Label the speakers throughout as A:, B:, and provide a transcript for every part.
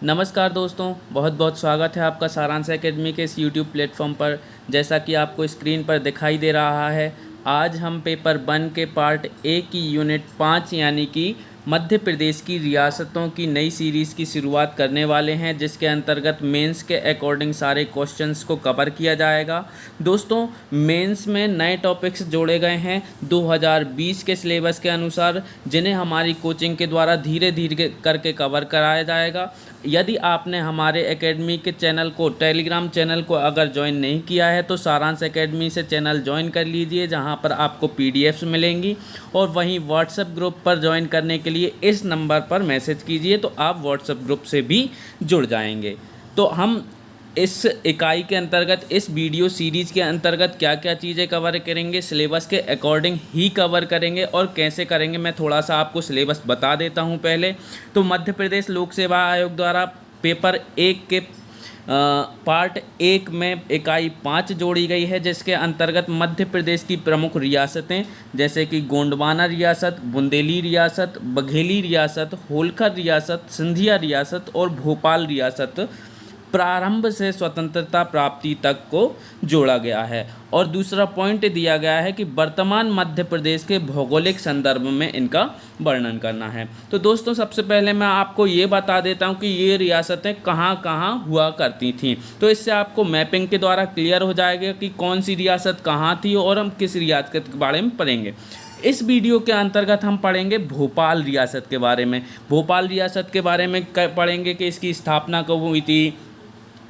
A: नमस्कार दोस्तों, बहुत बहुत स्वागत है आपका सारांश एकेडमी के इस यूट्यूब प्लेटफॉर्म पर। जैसा कि आपको स्क्रीन पर दिखाई दे रहा है, आज हम पेपर 1 के पार्ट ए की यूनिट 5 यानी कि मध्य प्रदेश की रियासतों की नई सीरीज़ की शुरुआत करने वाले हैं, जिसके अंतर्गत मेंस के अकॉर्डिंग सारे क्वेश्चंस को कवर किया जाएगा। दोस्तों, मेंस में नए टॉपिक्स जोड़े गए हैं 2020 के सिलेबस के अनुसार, जिन्हें हमारी कोचिंग के द्वारा धीरे धीरे करके कवर कराया जाएगा। यदि आपने हमारे एकेडमी के चैनल को, टेलीग्राम चैनल को अगर ज्वाइन नहीं किया है तो सारांश एकेडमी से चैनल ज्वाइन कर लीजिए, जहां पर आपको पीडीएफ्स मिलेंगी। और वहीं व्हाट्सएप ग्रुप पर ज्वाइन करने के लिए इस नंबर पर मैसेज कीजिए तो आप व्हाट्सएप ग्रुप से भी जुड़ जाएंगे। तो हम इस इकाई के अंतर्गत, इस वीडियो सीरीज़ के अंतर्गत क्या क्या चीज़ें कवर करेंगे, सिलेबस के अकॉर्डिंग ही कवर करेंगे। और कैसे करेंगे, मैं थोड़ा सा आपको सिलेबस बता देता हूं पहले। तो मध्य प्रदेश लोक सेवा आयोग द्वारा पेपर 1 के पार्ट 1 में इकाई 5 जोड़ी गई है, जिसके अंतर्गत मध्य प्रदेश की प्रमुख रियासतें जैसे कि गोंडवाना रियासत, बुंदेली रियासत, बघेली रियासत, होलकर रियासत, सिंधिया रियासत और भोपाल रियासत प्रारंभ से स्वतंत्रता प्राप्ति तक को जोड़ा गया है। और दूसरा पॉइंट दिया गया है कि वर्तमान मध्य प्रदेश के भौगोलिक संदर्भ में इनका वर्णन करना है। तो दोस्तों, सबसे पहले मैं आपको ये बता देता हूँ कि ये रियासतें कहाँ कहाँ हुआ करती थीं। तो इससे आपको मैपिंग के द्वारा क्लियर हो जाएगा कि कौन सी रियासत कहाँ थी और हम किस रियासत के बारे में पढ़ेंगे। इस वीडियो के अंतर्गत हम पढ़ेंगे भोपाल रियासत के बारे में। भोपाल रियासत के बारे में पढ़ेंगे कि इसकी स्थापना कब हुई थी,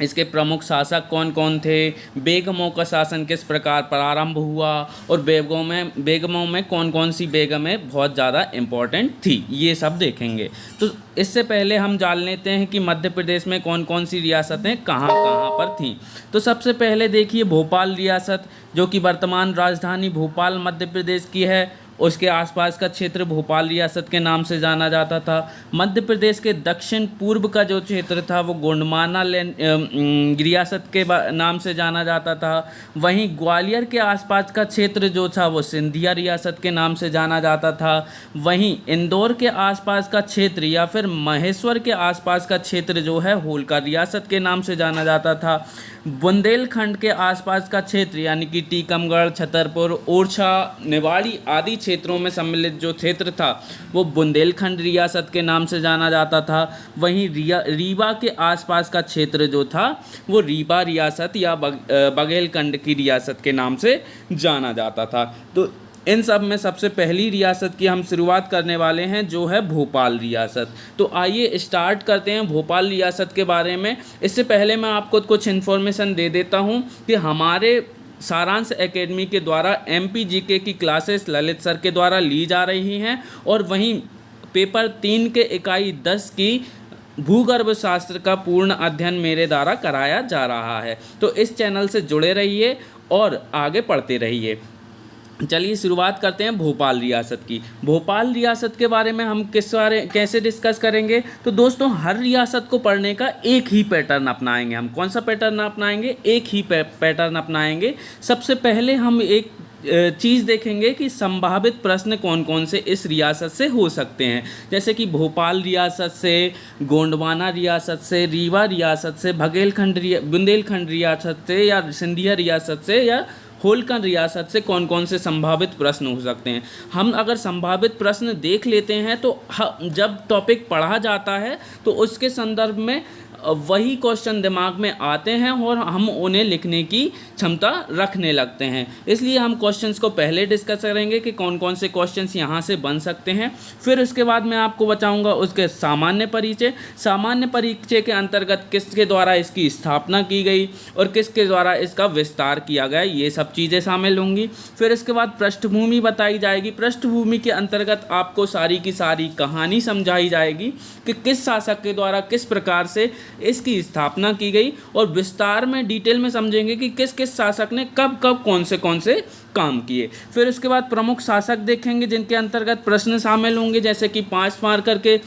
A: इसके प्रमुख शासक कौन कौन थे, बेगमों का शासन किस प्रकार प्रारंभ हुआ और बेगमों में कौन कौन सी बेगमें बहुत ज़्यादा इम्पोर्टेंट थी, ये सब देखेंगे। तो इससे पहले हम जान लेते हैं कि मध्य प्रदेश में कौन कौन सी रियासतें कहाँ कहाँ पर थीं। तो सबसे पहले देखिए भोपाल रियासत, जो कि वर्तमान राजधानी भोपाल मध्य प्रदेश की है। उसके आसपास का क्षेत्र भोपाल रियासत के नाम से जाना जाता था। मध्य प्रदेश के दक्षिण पूर्व का जो क्षेत्र था वो गोंडवाना रियासत के नाम से जाना जाता था। वहीं ग्वालियर के आसपास का क्षेत्र जो था वो सिंधिया रियासत के नाम से जाना जाता था। वहीं इंदौर के आसपास का क्षेत्र या फिर महेश्वर के आसपास का क्षेत्र जो है होलकर रियासत के नाम से जाना जाता था। बुंदेलखंड के आसपास का क्षेत्र यानी कि टीकमगढ़, छतरपुर, ओरछा, निवाड़ी आदि क्षेत्रों में सम्मिलित जो क्षेत्र था वो बुंदेलखंड रियासत के नाम से जाना जाता था। वहीं रीवा के आसपास का क्षेत्र जो था वो रीवा रियासत या बघेलखंड की रियासत के नाम से जाना जाता था। तो इन सब में सबसे पहली रियासत की हम शुरुआत करने वाले हैं, जो है भोपाल रियासत। तो आइए स्टार्ट करते हैं भोपाल रियासत के बारे में। इससे पहले मैं आपको कुछ इन्फॉर्मेशन दे देता हूं कि हमारे सारांश एकेडमी के द्वारा MPGK की क्लासेस ललित सर के द्वारा ली जा रही हैं। और वहीं पेपर 3 के इकाई 10 की भूगर्भ शास्त्र का पूर्ण अध्ययन मेरे द्वारा कराया जा रहा है। तो इस चैनल से जुड़े रहिए और आगे पढ़ते रहिए। चलिए शुरुआत करते हैं भोपाल रियासत की। भोपाल रियासत के बारे में हम कैसे डिस्कस करेंगे। तो दोस्तों, हर रियासत को पढ़ने का एक ही पैटर्न अपनाएंगे। हम कौन सा पैटर्न अपनाएंगे? एक ही पैटर्न अपनाएंगे। सबसे पहले हम एक चीज़ देखेंगे कि संभावित प्रश्न कौन कौन से इस रियासत से हो सकते हैं, जैसे कि भोपाल रियासत से, गोंडवाना रियासत से, रीवा रियासत से, बुंदेलखंड रियासत से, या सिंधिया रियासत से, या होलकर रियासत से कौन कौन से संभावित प्रश्न हो सकते हैं। हम अगर संभावित प्रश्न देख लेते हैं तो जब टॉपिक पढ़ा जाता है तो उसके संदर्भ में वही क्वेश्चन दिमाग में आते हैं और हम उन्हें लिखने की क्षमता रखने लगते हैं। इसलिए हम क्वेश्चंस को पहले डिस्कस करेंगे कि कौन कौन से क्वेश्चंस यहाँ से बन सकते हैं। फिर उसके बाद मैं आपको बताऊँगा उसके सामान्य परिचय। सामान्य परिचय के अंतर्गत किसके द्वारा इसकी स्थापना की गई और किसके द्वारा इसका विस्तार किया गया, ये सब चीज़ें शामिल होंगी। फिर इसके बाद पृष्ठभूमि बताई जाएगी। पृष्ठभूमि के अंतर्गत आपको सारी की सारी कहानी समझाई जाएगी कि किस शासक के द्वारा किस प्रकार से इसकी स्थापना की गई, और विस्तार में डिटेल में समझेंगे कि किस किस शासक ने कब कब कौन से काम किए। फिर उसके बाद प्रमुख शासक देखेंगे जिनके अंतर्गत प्रश्न शामिल होंगे, जैसे कि 5 मार्कर के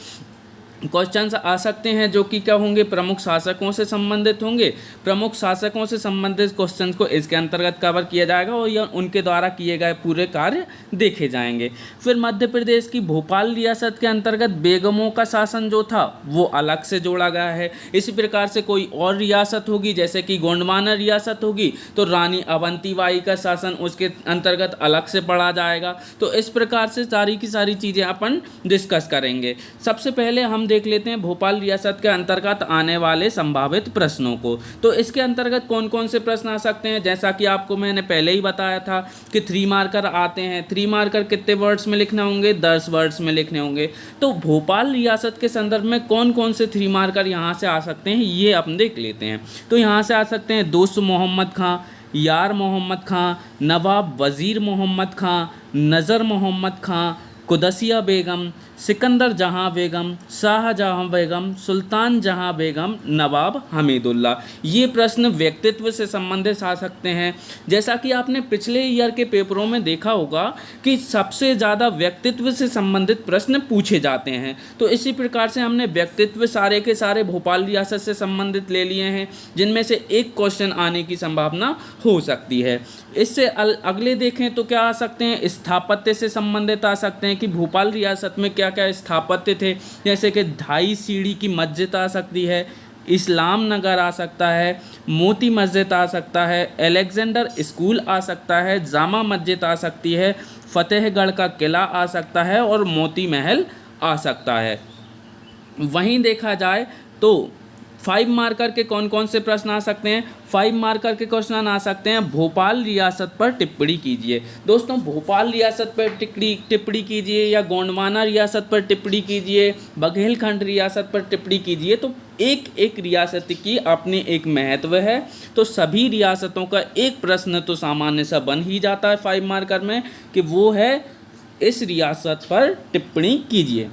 A: क्वेश्चंस आ सकते हैं जो कि क्या होंगे, प्रमुख शासकों से संबंधित होंगे। प्रमुख शासकों से संबंधित क्वेश्चंस को इसके अंतर्गत कवर किया जाएगा और यह उनके द्वारा किए गए पूरे कार्य देखे जाएंगे। फिर मध्य प्रदेश की भोपाल रियासत के अंतर्गत बेगमों का शासन जो था वो अलग से जोड़ा गया है। इसी प्रकार से कोई और रियासत होगी जैसे कि गोंडवाना रियासत होगी तो रानी अवंतीबाई का शासन उसके अंतर्गत अलग से पढ़ा जाएगा। तो इस प्रकार से सारी की सारी चीज़ें अपन डिस्कस करेंगे। सबसे पहले हम देख लेते हैं भोपाल रियासत के अंतर्गत आने वाले संभावित प्रश्नों को। तो इसके अंतर्गत कौन कौन से प्रश्न आ सकते हैं, जैसा कि आपको मैंने पहले ही बताया था कि 3 मार्कर आते हैं। 3 मार्कर कितने वर्ड्स में लिखने होंगे, 10 वर्ड्स में लिखने होंगे। तो भोपाल रियासत के संदर्भ में कौन कौन से 3 मार्कर यहाँ से आ सकते हैं ये अपन देख लेते हैं। तो यहाँ से आ सकते हैं दोस्त मोहम्मद खां, यार मोहम्मद खां, नवाब वज़ीर मोहम्मद खां, नज़र मोहम्मद खां, कुदसिया बेगम, सिकंदर जहां बेगम, शाहजहां बेगम, सुल्तान जहां बेगम, नवाब हमीदुल्ला। ये प्रश्न व्यक्तित्व से संबंधित आ सकते हैं। जैसा कि आपने पिछले ईयर के पेपरों में देखा होगा कि सबसे ज़्यादा व्यक्तित्व से संबंधित प्रश्न पूछे जाते हैं। तो इसी प्रकार से हमने व्यक्तित्व सारे के सारे भोपाल रियासत से संबंधित ले लिए हैं, जिनमें से एक क्वेश्चन आने की संभावना हो सकती है। इससे अगले देखें तो क्या आ सकते हैं, स्थापत्य से संबंधित आ सकते हैं कि भोपाल रियासत में क्या क्या स्थापत्य थे, जैसे कि ढाई सीढ़ी की मस्जिद आ सकती है, इस्लाम नगर आ सकता है, मोती मस्जिद आ सकता है, अलेक्जेंडर स्कूल आ सकता है, जामा मस्जिद आ सकती है, फतेहगढ़ का किला आ सकता है और मोती महल आ सकता है। वहीं देखा जाए तो 5 मार्कर के कौन कौन से प्रश्न आ सकते हैं। 5 मार्कर के क्वेश्चन आ सकते हैं, भोपाल रियासत पर टिप्पणी कीजिए। दोस्तों भोपाल रियासत पर टिप्पणी कीजिए या गोंडवाना रियासत पर टिप्पणी कीजिए, बघेलखंड रियासत पर टिप्पणी कीजिए। तो एक एक रियासत की अपनी एक महत्व है। तो सभी रियासतों का एक प्रश्न तो सामान्य सा बन ही जाता है 5 मार्कर में कि वो है इस रियासत पर टिप्पणी कीजिए।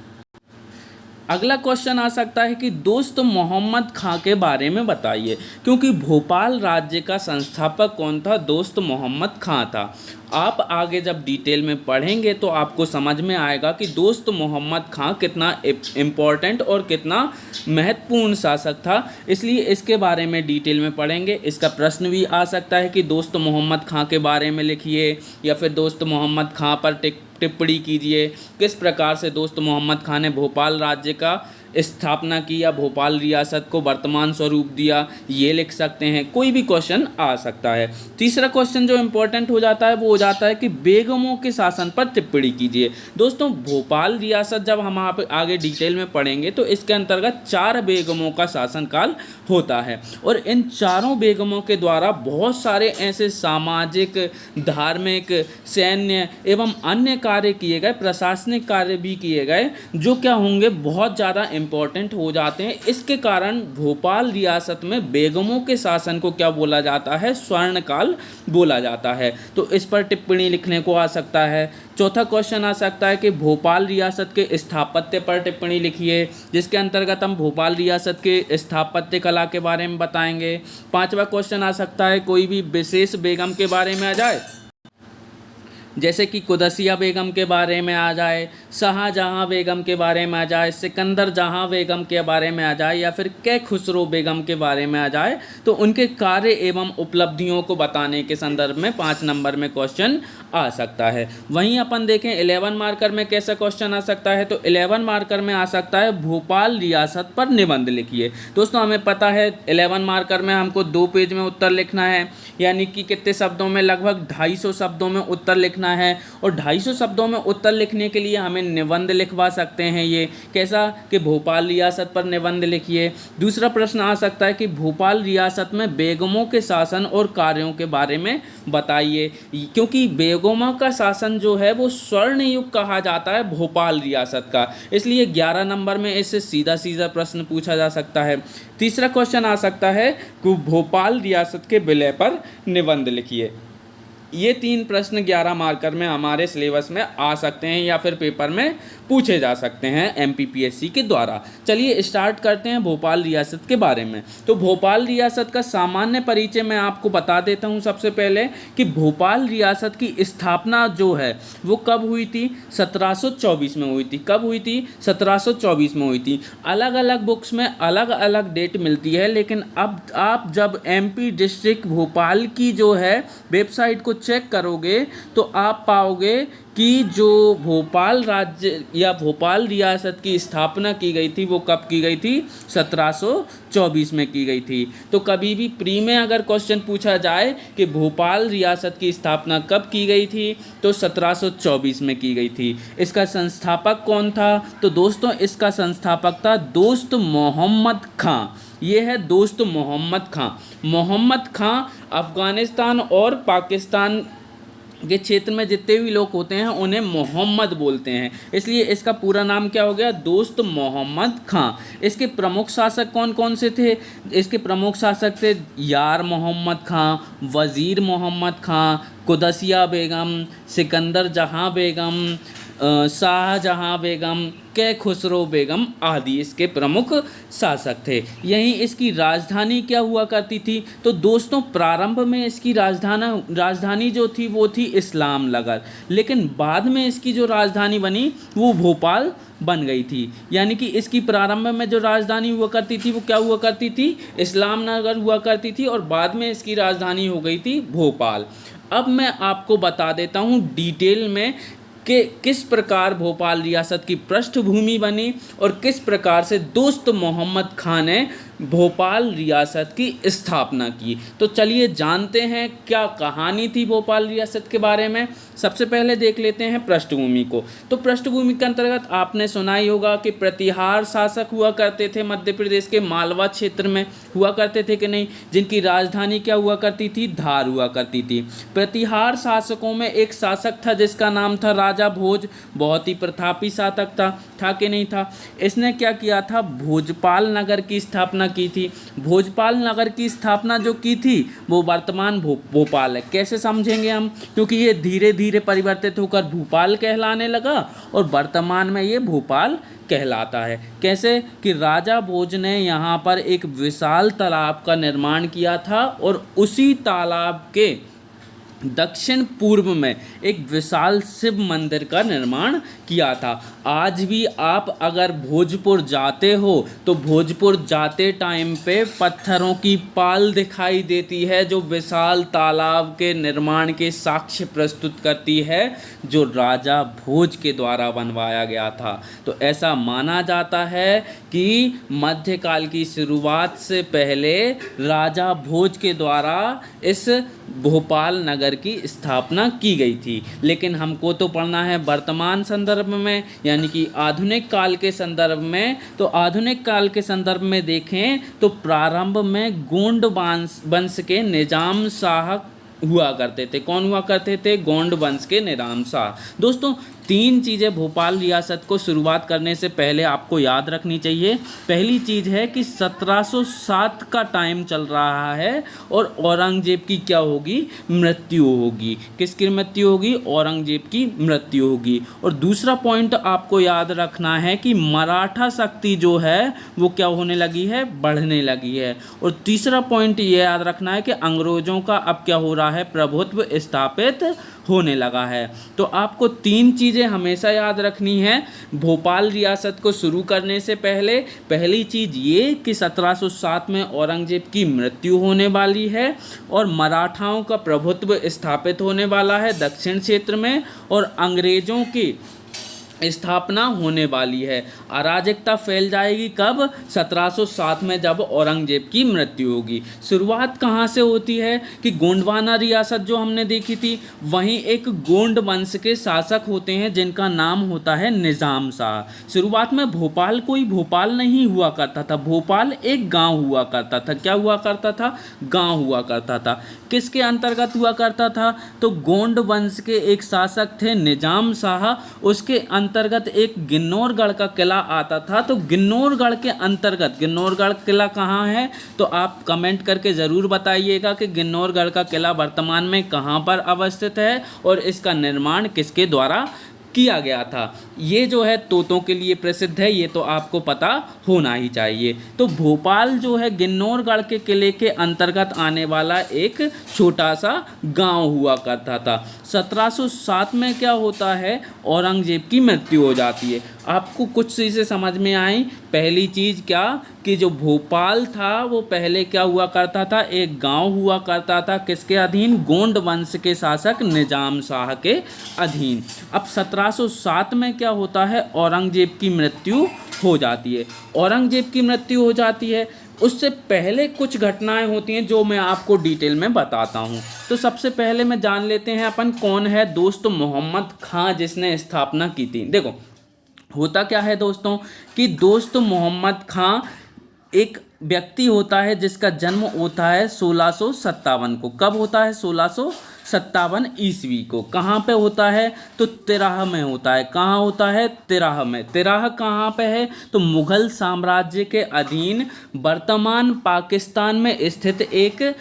A: अगला क्वेश्चन आ सकता है कि दोस्त मोहम्मद खां के बारे में बताइए, क्योंकि भोपाल राज्य का संस्थापक कौन था, दोस्त मोहम्मद खां था। आप आगे जब डिटेल में पढ़ेंगे तो आपको समझ में आएगा कि दोस्त मोहम्मद खां कितना इम्पोर्टेंट और कितना महत्वपूर्ण शासक था, इसलिए इसके बारे में डिटेल में पढ़ेंगे। इसका प्रश्न भी आ सकता है कि दोस्त मोहम्मद खां के बारे में लिखिए या फिर दोस्त मोहम्मद खां पर टिप्पणी कीजिए। किस प्रकार से दोस्त मोहम्मद खां ने भोपाल राज्य का स्थापना की या भोपाल रियासत को वर्तमान स्वरूप दिया, ये लिख सकते हैं। कोई भी क्वेश्चन आ सकता है। तीसरा क्वेश्चन जो इम्पोर्टेंट हो जाता है वो हो जाता है कि बेगमों के शासन पर टिप्पणी कीजिए। दोस्तों भोपाल रियासत जब हम आप आगे डिटेल में पढ़ेंगे तो इसके अंतर्गत 4 बेगमों का शासनकाल होता है और इन चारों बेगमों के द्वारा बहुत सारे ऐसे सामाजिक, धार्मिक, सैन्य एवं अन्य कार्य किए गए, प्रशासनिक कार्य भी किए गए, जो क्या होंगे बहुत ज़्यादा इम्पोर्टेंट हो जाते हैं। इसके कारण भोपाल रियासत में बेगमों के शासन को क्या बोला जाता है, स्वर्णकाल बोला जाता है। तो इस पर टिप्पणी लिखने को आ सकता है। चौथा क्वेश्चन आ सकता है कि भोपाल रियासत के स्थापत्य पर टिप्पणी लिखिए, जिसके अंतर्गत हम भोपाल रियासत के स्थापत्य कला के बारे में बताएंगे। पांचवा क्वेश्चन आ सकता है कोई भी विशेष बेगम के बारे में आ जाए, जैसे कि कुदसिया बेगम के बारे में आ जाए, शाहजहां बेगम के बारे में आ जाए, सिकंदर जहां बेगम के बारे में आ जाए या फिर कै खुसरो बेगम के बारे में आ जाए। तो उनके कार्य एवं उपलब्धियों को बताने के संदर्भ में 5 नंबर में क्वेश्चन आ सकता है। वहीं अपन देखें 11 मार्कर में कैसा क्वेश्चन आ सकता है, तो 11 मार्कर में आ सकता है भोपाल रियासत पर निबंध लिखिए। दोस्तों हमें पता है 11 मार्कर में हमको 2 पेज में उत्तर लिखना है, यानी कि कितने शब्दों में, लगभग 250 शब्दों में उत्तर लिखना है। और 250 शब्दों में उत्तर लिखने के लिए हमें निबंध लिखवा सकते हैं। ये कैसा कि भोपाल रियासत पर निबंध लिखिए। दूसरा प्रश्न आ सकता है कि भोपाल रियासत में बेगमों के शासन और कार्यों के बारे में बताइए, क्योंकि बेगमों का शासन जो है वो स्वर्ण युग कहा जाता है भोपाल रियासत का, इसलिए 11 नंबर में इससे सीधा सीधा प्रश्न पूछा जा सकता है। तीसरा क्वेश्चन आ सकता है कि भोपाल रियासत के विलय पर निबंध लिखिए। ये 3 प्रश्न 11 मार्कर में हमारे सिलेबस में आ सकते हैं या फिर पेपर में पूछे जा सकते हैं MPPSC के द्वारा। चलिए स्टार्ट करते हैं भोपाल रियासत के बारे में। तो भोपाल रियासत का सामान्य परिचय मैं आपको बता देता हूँ सबसे पहले कि भोपाल रियासत की स्थापना जो है वो कब हुई थी, 1724 में हुई थी। कब हुई थी? 1724 में हुई थी। अलग अलग बुक्स में अलग अलग डेट मिलती है, लेकिन अब आप जब MP डिस्ट्रिक्ट भोपाल की जो है वेबसाइट को चेक करोगे तो आप पाओगे कि जो भोपाल राज्य या भोपाल रियासत की स्थापना की गई थी वो कब की गई थी? 1724 में की गई थी। तो कभी भी प्री में अगर क्वेश्चन पूछा जाए कि भोपाल रियासत की स्थापना कब की गई थी तो 1724 में की गई थी। इसका संस्थापक कौन था? तो दोस्तों इसका संस्थापक था दोस्त मोहम्मद खां। ये है दोस्त मोहम्मद खां। मोहम्मद खां अफ़गानिस्तान और पाकिस्तान के क्षेत्र में जितने भी लोग होते हैं उन्हें मोहम्मद बोलते हैं, इसलिए इसका पूरा नाम क्या हो गया? दोस्त मोहम्मद खां। इसके प्रमुख शासक कौन कौन से थे? इसके प्रमुख शासक थे यार मोहम्मद खां, वज़ीर मोहम्मद खां, कुदसिया बेगम, सिकंदर जहां बेगम, शाहजहां बेगम, के खुसरो बेगम आदि इसके प्रमुख शासक थे। यहीं इसकी राजधानी क्या हुआ करती थी? तो दोस्तों प्रारंभ में इसकी राजधानी जो थी वो थी इस्लाम नगर, लेकिन बाद में इसकी जो राजधानी बनी वो भोपाल बन गई थी। यानी कि इसकी प्रारंभ में जो राजधानी हुआ करती थी वो क्या हुआ करती थी? इस्लाम नगर हुआ करती थी और बाद में इसकी राजधानी हो गई थी भोपाल। अब मैं आपको बता देता हूँ डिटेल में कि किस प्रकार भोपाल रियासत की पृष्ठभूमि बनी और किस प्रकार से दोस्त मोहम्मद खां ने भोपाल रियासत की स्थापना की। तो चलिए जानते हैं क्या कहानी थी भोपाल रियासत के बारे में। सबसे पहले देख लेते हैं पृष्ठभूमि को। तो पृष्ठभूमि के अंतर्गत आपने सुना ही होगा कि प्रतिहार शासक हुआ करते थे, मध्य प्रदेश के मालवा क्षेत्र में हुआ करते थे कि नहीं, जिनकी राजधानी क्या हुआ करती थी? धार हुआ करती थी। प्रतिहार शासकों में एक शासक था जिसका नाम था राजा भोज। बहुत ही प्रतापी शासक था कि नहीं था? इसने क्या किया था? भोजपाल नगर की स्थापना की थी। भोजपाल नगर की स्थापना जो की थी वो वर्तमान भोपाल है। कैसे समझेंगे हम? क्योंकि ये धीरे धीरे परिवर्तित होकर भोपाल कहलाने लगा और वर्तमान में ये भोपाल कहलाता है। कैसे? कि राजा भोज ने यहाँ पर एक विशाल तालाब का निर्माण किया था और उसी तालाब के दक्षिण पूर्व में एक विशाल शिव मंदिर का निर्माण किया था। आज भी आप अगर भोजपुर जाते हो तो भोजपुर जाते टाइम पे पत्थरों की पाल दिखाई देती है जो विशाल तालाब के निर्माण के साक्ष्य प्रस्तुत करती है जो राजा भोज के द्वारा बनवाया गया था। तो ऐसा माना जाता है कि मध्यकाल की शुरुआत से पहले राजा भोज के द्वारा इस भोपाल नगर की स्थापना की गई थी। लेकिन हमको तो पढ़ना है वर्तमान संदर्भ में, यानी कि आधुनिक काल के संदर्भ में। तो आधुनिक काल के संदर्भ में देखें तो प्रारंभ में गोंड वंश के निजाम शाह हुआ करते थे। कौन हुआ करते थे? गोंड वंश के निजाम शाह। दोस्तों 3 चीज़ें भोपाल रियासत को शुरुआत करने से पहले आपको याद रखनी चाहिए। पहली चीज़ है कि 1707 का टाइम चल रहा है और औरंगजेब की क्या होगी? मृत्यु होगी। किसकी मृत्यु होगी? औरंगजेब की मृत्यु होगी। और दूसरा पॉइंट आपको याद रखना है कि मराठा शक्ति जो है वो क्या होने लगी है? बढ़ने लगी है। और तीसरा पॉइंट ये याद रखना है कि अंग्रेज़ों का अब क्या हो रहा है? प्रभुत्व स्थापित होने लगा है। तो आपको 3 चीज़ें हमेशा याद रखनी है भोपाल रियासत को शुरू करने से पहले। पहली चीज़ ये कि 1707 में औरंगजेब की मृत्यु होने वाली है और मराठाओं का प्रभुत्व स्थापित होने वाला है दक्षिण क्षेत्र में और अंग्रेज़ों की स्थापना होने वाली है। अराजकता फैल जाएगी कब? 1707 में जब औरंगजेब की मृत्यु होगी। शुरुआत कहाँ से होती है कि गोंडवाना रियासत जो हमने देखी थी वहीं एक गोंड वंश के शासक होते हैं जिनका नाम होता है निजाम शाह। शुरुआत में भोपाल कोई भोपाल नहीं हुआ करता था, भोपाल एक गांव हुआ करता था। क्या हुआ करता था? गांव हुआ करता था। किसके अंतर्गत हुआ करता था? तो गोंड वंश के एक शासक थे निजाम शाह, उसके अंतर्गत एक गिन्नौरगढ़ का किला आता था। तो गिन्नौरगढ़ के अंतर्गत गिन्नौरगढ़ किला कहाँ है, तो आप कमेंट करके ज़रूर बताइएगा कि गिन्नौरगढ़ का किला वर्तमान में कहाँ पर अवस्थित है और इसका निर्माण किसके द्वारा किया गया था। ये जो है तोतों के लिए प्रसिद्ध है, ये तो आपको पता होना ही चाहिए। तो भोपाल जो है गिन्नौरगढ़ के किले के अंतर्गत आने वाला एक छोटा सा गांव हुआ करता था। 1707 में क्या होता है, औरंगजेब की मृत्यु हो जाती है। आपको कुछ चीज़ें समझ में आई। पहली चीज़ क्या कि जो भोपाल था वो पहले क्या हुआ करता था, एक गांव हुआ करता था, किसके अधीन, गोंड वंश के शासक निजाम शाह के अधीन। अब 1707 में क्या होता है, औरंगजेब की मृत्यु हो जाती है। औरंगजेब की मृत्यु हो जाती है, उससे पहले कुछ घटनाएं होती हैं जो मैं आपको डिटेल में बताता हूं। तो सबसे पहले मैं जान लेते हैं अपन कौन है दोस्त मोहम्मद खां जिसने स्थापना की थी। देखो होता क्या है दोस्तों कि दोस्त मोहम्मद खां एक व्यक्ति होता है जिसका जन्म होता है 1657 को। कब होता है, 1657 ईस्वी को। कहाँ पे होता है, तो तिराह में होता है। कहाँ होता है, तिराह में। तिराह कहाँ पे है, तो मुगल साम्राज्य के अधीन वर्तमान पाकिस्तान में स्थित एक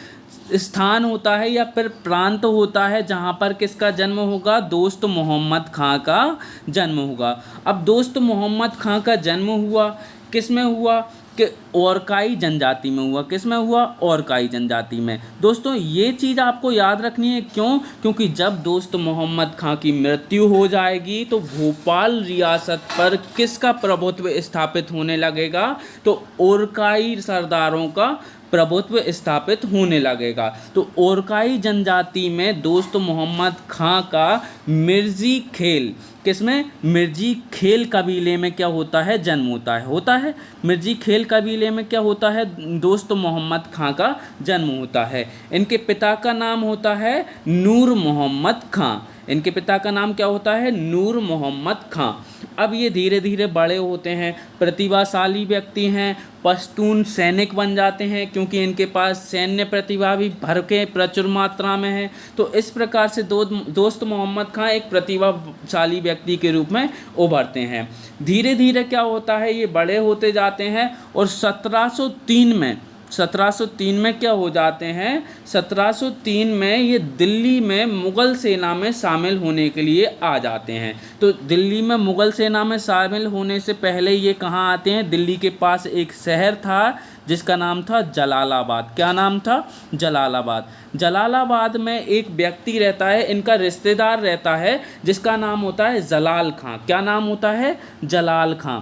A: स्थान होता है या फिर प्रांत होता है जहाँ पर किसका जन्म होगा, दोस्त मोहम्मद खां का जन्म होगा। अब दोस्त मोहम्मद खां का जन्म हुआ किस में हुआ कि ओरकाई जनजाति में हुआ। किस में हुआ, ओरकाई जनजाति में। दोस्तों ये चीज़ आपको याद रखनी है, क्यों, क्योंकि जब दोस्त मोहम्मद खां की मृत्यु हो जाएगी तो भोपाल रियासत पर किसका प्रभुत्व स्थापित होने लगेगा, तो ओरकाई सरदारों का प्रभुत्व स्थापित होने लगेगा। तो ओरकाई जनजाति में दोस्त मोहम्मद खां का मिर्जी खेल, किसमें, मिर्जी खेल कबीले में क्या होता है, जन्म होता है मिर्जी खेल कबीले में क्या होता है, दोस्त मोहम्मद खां का जन्म होता है। इनके पिता का नाम होता है नूर मोहम्मद खां। इनके पिता का नाम क्या होता है, नूर मोहम्मद खां। अब ये धीरे धीरे बड़े होते हैं, प्रतिभाशाली व्यक्ति हैं, पश्तून सैनिक बन जाते हैं क्योंकि इनके पास सैन्य प्रतिभा भी भर के प्रचुर मात्रा में है। तो इस प्रकार से दोस्त मोहम्मद खां एक प्रतिभाशाली व्यक्ति के रूप में उभरते हैं। धीरे धीरे क्या होता है, ये बड़े होते जाते हैं और 1703 में क्या हो जाते हैं, 1703 में ये दिल्ली में मुग़ल सेना में शामिल होने के लिए आ जाते हैं। तो दिल्ली में मुग़ल सेना में शामिल होने से पहले ये कहाँ आते हैं, दिल्ली के पास एक शहर था जिसका नाम था जलालाबाद। क्या नाम था, जलालाबाद। जलालाबाद में एक व्यक्ति रहता है, इनका रिश्तेदार रहता है जिसका नाम होता है जलाल खां। क्या नाम होता है, जलाल खां।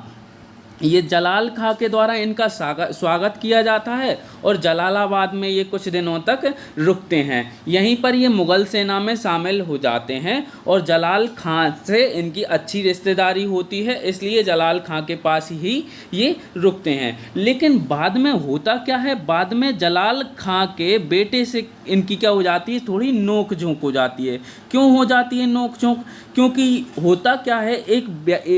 A: ये जलाल खां के द्वारा इनका स्वागत किया जाता है और जलालाबाद में ये कुछ दिनों तक रुकते हैं। यहीं पर ये मुग़ल सेना में शामिल हो जाते हैं और जलाल खां से इनकी अच्छी रिश्तेदारी होती है, इसलिए जलाल खां के पास ही ये रुकते हैं। लेकिन बाद में होता क्या है, बाद में जलाल खां के बेटे से इनकी क्या हो जाती है, थोड़ी नोक झोंक हो जाती है। क्यों हो जाती है नोक झोंक, क्योंकि होता क्या है, एक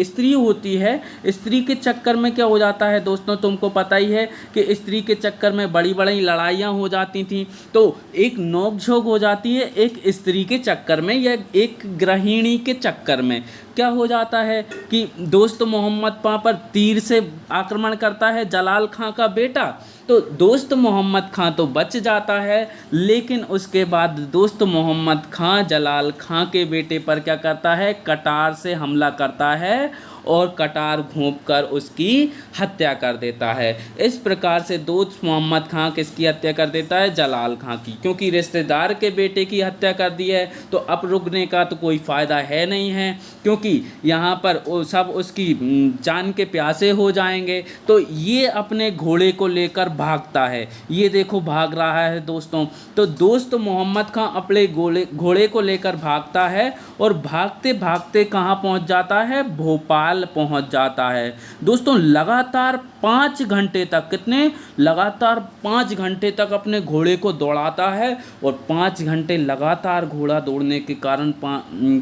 A: स्त्री होती है, स्त्री के चक्कर में क्या हो जाता है दोस्तों, तुमको पता ही है कि स्त्री के चक्कर में बड़ी बड़ी लड़ाइयाँ हो जाती थी। तो एक नोक-झोंक हो जाती है एक स्त्री के चक्कर में या एक गृहिणी के चक्कर में। क्या हो जाता है कि दोस्त मोहम्मद खां पर तीर से आक्रमण करता है जलाल खां का बेटा। तो दोस्त मोहम्मद खां तो बच जाता है, लेकिन उसके बाद दोस्त मोहम्मद खां जलाल खां के बेटे पर क्या करता है, कटार से हमला करता है और कटार घोंपकर उसकी हत्या कर देता है। इस प्रकार से दोस्त मोहम्मद खां किसकी हत्या कर देता है, जलाल खां की। क्योंकि रिश्तेदार के बेटे की हत्या कर दी है तो अब रुकने का तो कोई फ़ायदा है नहीं है, क्योंकि यहाँ पर सब उसकी जान के प्यासे हो जाएंगे। तो ये अपने घोड़े को लेकर भागता है, ये देखो भाग रहा है दोस्तों। तो दोस्त मोहम्मद खां अपने घोड़े को लेकर भागता है और भागते भागते कहाँ पहुँच जाता है, भोपाल पहुंच जाता है। दोस्तों लगातार 5 घंटे तक, कितने, लगातार 5 घंटे तक अपने घोड़े को दौड़ाता है और 5 घंटे लगातार घोड़ा दौड़ने के कारण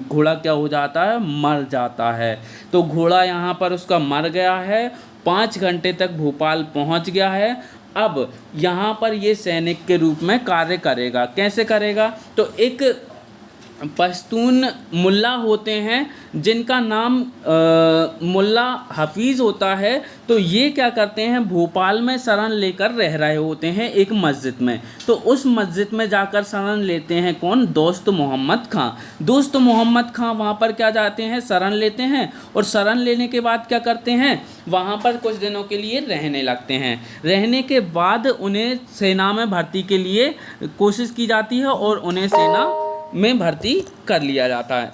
A: घोड़ा क्या हो जाता है, मर जाता है। तो घोड़ा यहाँ पर उसका मर गया है, 5 घंटे तक भोपाल पहुँच गया है। अब यहाँ पर ये सैनिक के रूप में कार्य करेगा। कैसे करेगा, तो एक पश्तून मुल्ला होते हैं जिनका नाम मुल्ला हफीज़ होता है। तो ये क्या करते हैं, भोपाल में शरण लेकर रह रहे होते हैं एक मस्जिद में। तो उस मस्जिद में जाकर शरण लेते हैं कौन, दोस्त मोहम्मद खां। दोस्त मोहम्मद खां वहाँ पर क्या जाते हैं, शरण लेते हैं, और शरण लेने के बाद क्या करते हैं, वहाँ पर कुछ दिनों के लिए रहने लगते हैं। रहने के बाद उन्हें सेना में भर्ती के लिए कोशिश की जाती है और उन्हें सेना में भर्ती कर लिया जाता है।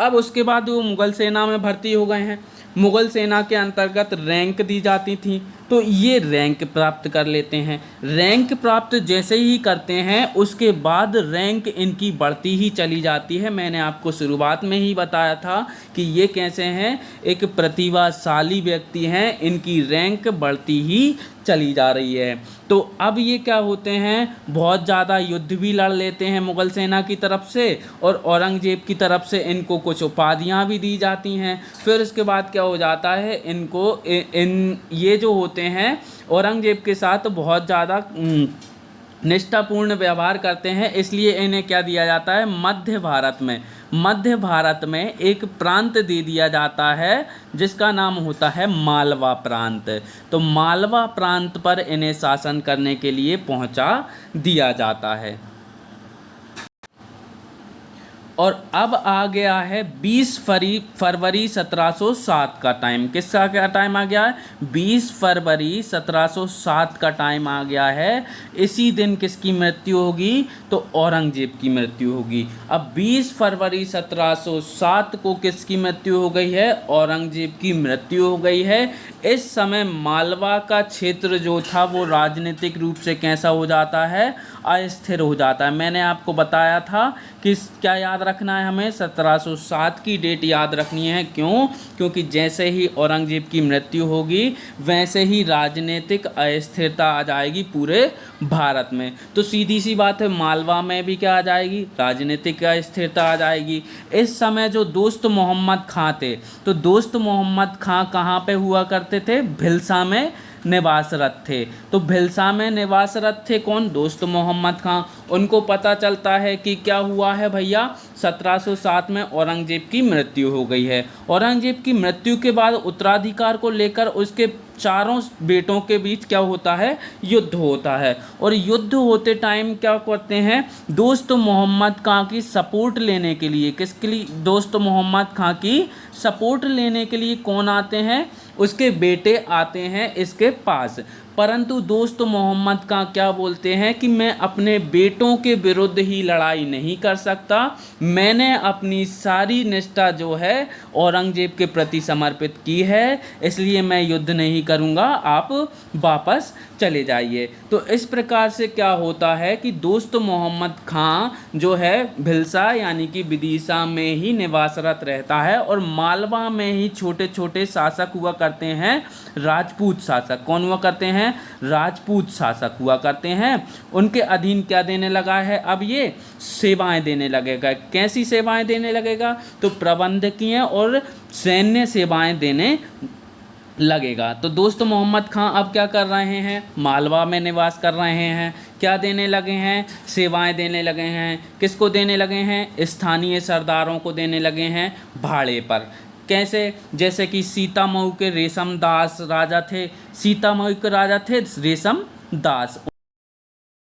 A: अब उसके बाद वो मुग़ल सेना में भर्ती हो गए हैं। मुग़ल सेना के अंतर्गत रैंक दी जाती थी, तो ये रैंक प्राप्त कर लेते हैं। रैंक प्राप्त जैसे ही करते हैं उसके बाद रैंक इनकी बढ़ती ही चली जाती है। मैंने आपको शुरुआत में ही बताया था कि ये कैसे हैं, एक प्रतिभाशाली व्यक्ति हैं, इनकी रैंक बढ़ती ही चली जा रही है। तो अब ये क्या होते हैं, बहुत ज़्यादा युद्ध भी लड़ लेते हैं मुग़ल सेना की तरफ से, और औरंगज़ेब की तरफ से इनको कुछ उपाधियाँ भी दी जाती हैं। फिर उसके बाद क्या हो जाता है, इनको ये जो होते हैं औरंगज़ेब के साथ बहुत ज़्यादा निष्ठापूर्ण व्यवहार करते हैं, इसलिए इन्हें क्या दिया जाता है, मध्य भारत में एक प्रांत दे दिया जाता है जिसका नाम होता है मालवा प्रांत। तो मालवा प्रांत पर इन्हें शासन करने के लिए पहुंचा दिया जाता है। और अब आ गया है 20 फरवरी 1707 का टाइम। किसका क्या टाइम आ गया है, 20 फरवरी 1707 का टाइम आ गया है। इसी दिन किसकी मृत्यु होगी, तो औरंगज़ेब की मृत्यु होगी। अब 20 फरवरी 1707 को किसकी मृत्यु हो गई है, औरंगज़ेब की मृत्यु हो गई है। इस समय मालवा का क्षेत्र जो था वो राजनीतिक रूप से कैसा हो जाता है, अस्थिर हो जाता है। मैंने आपको बताया था कि क्या याद रखना है हमें, 1707 की डेट याद रखनी है। क्यों, क्योंकि जैसे ही औरंगज़ेब की मृत्यु होगी वैसे ही राजनीतिक अस्थिरता आ जाएगी पूरे भारत में। तो सीधी सी बात है, मालवा में भी क्या आ जाएगी, राजनीतिक अस्थिरता आ जाएगी। इस समय जो दोस्त मोहम्मद खां थे, तो दोस्त मोहम्मद खां कहाँ पे हुआ करते थे, भिलसा में निवासरत थे। तो भिलसा में निवासरत थे कौन, दोस्त मोहम्मद खां। उनको पता चलता है कि क्या हुआ है भैया, 1707 में औरंगज़ेब की मृत्यु हो गई है। औरंगज़ेब की मृत्यु के बाद उत्तराधिकार को लेकर उसके चारों बेटों के बीच क्या होता है, युद्ध होता है। और युद्ध होते टाइम क्या करते हैं, दोस्त मोहम्मद खां की सपोर्ट लेने के लिए, किसके लिए, दोस्त मोहम्मद खां की सपोर्ट लेने के लिए कौन आते हैं, उसके बेटे आते हैं इसके पास। परंतु दोस्त मोहम्मद खां क्या बोलते हैं कि मैं अपने बेटों के विरुद्ध ही लड़ाई नहीं कर सकता, मैंने अपनी सारी निष्ठा जो है औरंगज़ेब के प्रति समर्पित की है, इसलिए मैं युद्ध नहीं करूंगा, आप वापस चले जाइए। तो इस प्रकार से क्या होता है कि दोस्त मोहम्मद खां जो है भिलसा यानी कि विदिशा में ही निवासरत रहता है, और मालवा में ही छोटे छोटे शासक हुआ करते हैं, राजपूत शासक। कौन हुआ करते हैं, राजपूत शासक हुआ करते हैं। उनके अधीन क्या देने लगा है, अब ये सेवाएं देने लगेगा। कैसी सेवाएं देने लगेगा, तो प्रबंधकीय और सैन्य सेवाएं देने लगेगा। तो दोस्त मोहम्मद खां अब क्या कर रहे हैं, मालवा में निवास कर रहे हैं, क्या देने लगे हैं, सेवाएं देने लगे हैं। किसको देने लगे हैं, स्थानीय सरदारों को देने लगे हैं भाड़े पर। कैसे, जैसे कि सीतामऊ के रेशम दास राजा थे, सीतामऊ के राजा थे रेशम दास,